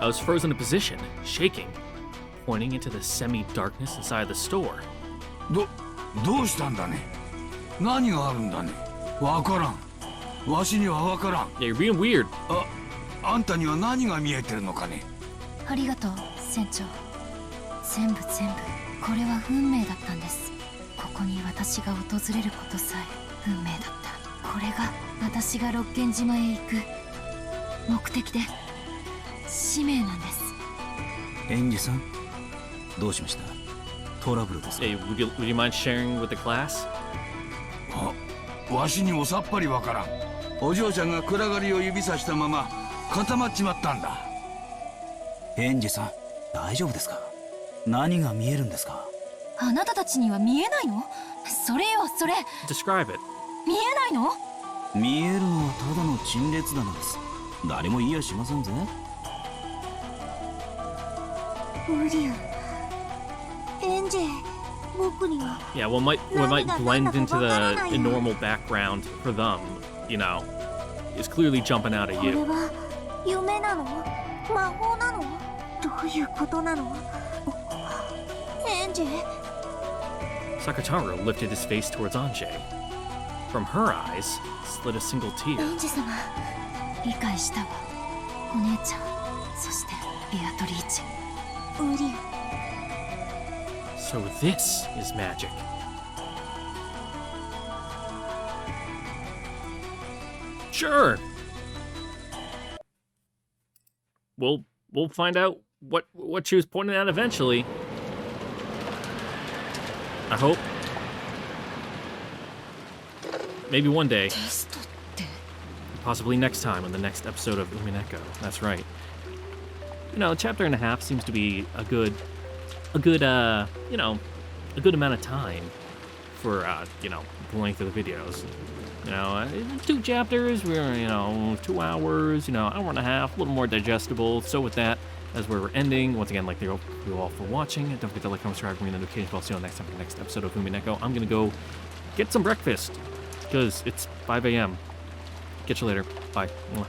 I was frozen in position, shaking, pointing into the semi-darkness inside the store. どうしたんだね。何があるんだね。わからん。わしにはわからん。Yeah, you're being weird. あんたには何が見えてるのかね。ありがとう船長。全部これは運命だったんです。ここに私が訪れることさえ運命だった。これが私が六軒島へ行く目的で使命なんです。エンジさん、どうしました？トラブルですか？ Hey, would you mind sharing with the class? わしにもさっぱりわからん。お嬢ちゃんが暗がりを指さしたまま固まっちまったんだ。エンジさん、大丈夫ですか？何が見えるんですか？あなたたちには見えないの？それよそれ。 Describe it. 見えないの？見えるのはただの陳列棚です。誰も言いやしませんぜ。ウリュウ、エンジ、僕には。 Yeah, we might blend into the normal background for them, you know. It's clearly jumping out at これ you. は夢なの？魔法なの？どういうことなの？エンジ。 Sakataro lifted his face towards Anjay. From her eyes slid a single エ tear. ンジ様、理解したわ。お姉ちゃん、そしてベアトリーチェ。ウリュウ。 So this is magic. Sure. We'll find out what she was pointing at eventually. I hope. Maybe one day. Possibly next time on the next episode of Umineko. That's right. You know, a chapter and a half seems to be a good amount of time for, going through the videos. 2 chapters, we're, 2 hours, hour and a half, a little more digestible. So with that, as we're ending, once again, like thank you all for watching. Don't forget to like, comment, subscribe, ring the notification bell. See you all next time for the next episode of Umineko. I'm gonna go get some breakfast, because it's 5 a.m. Catch you later. Bye. Mwah.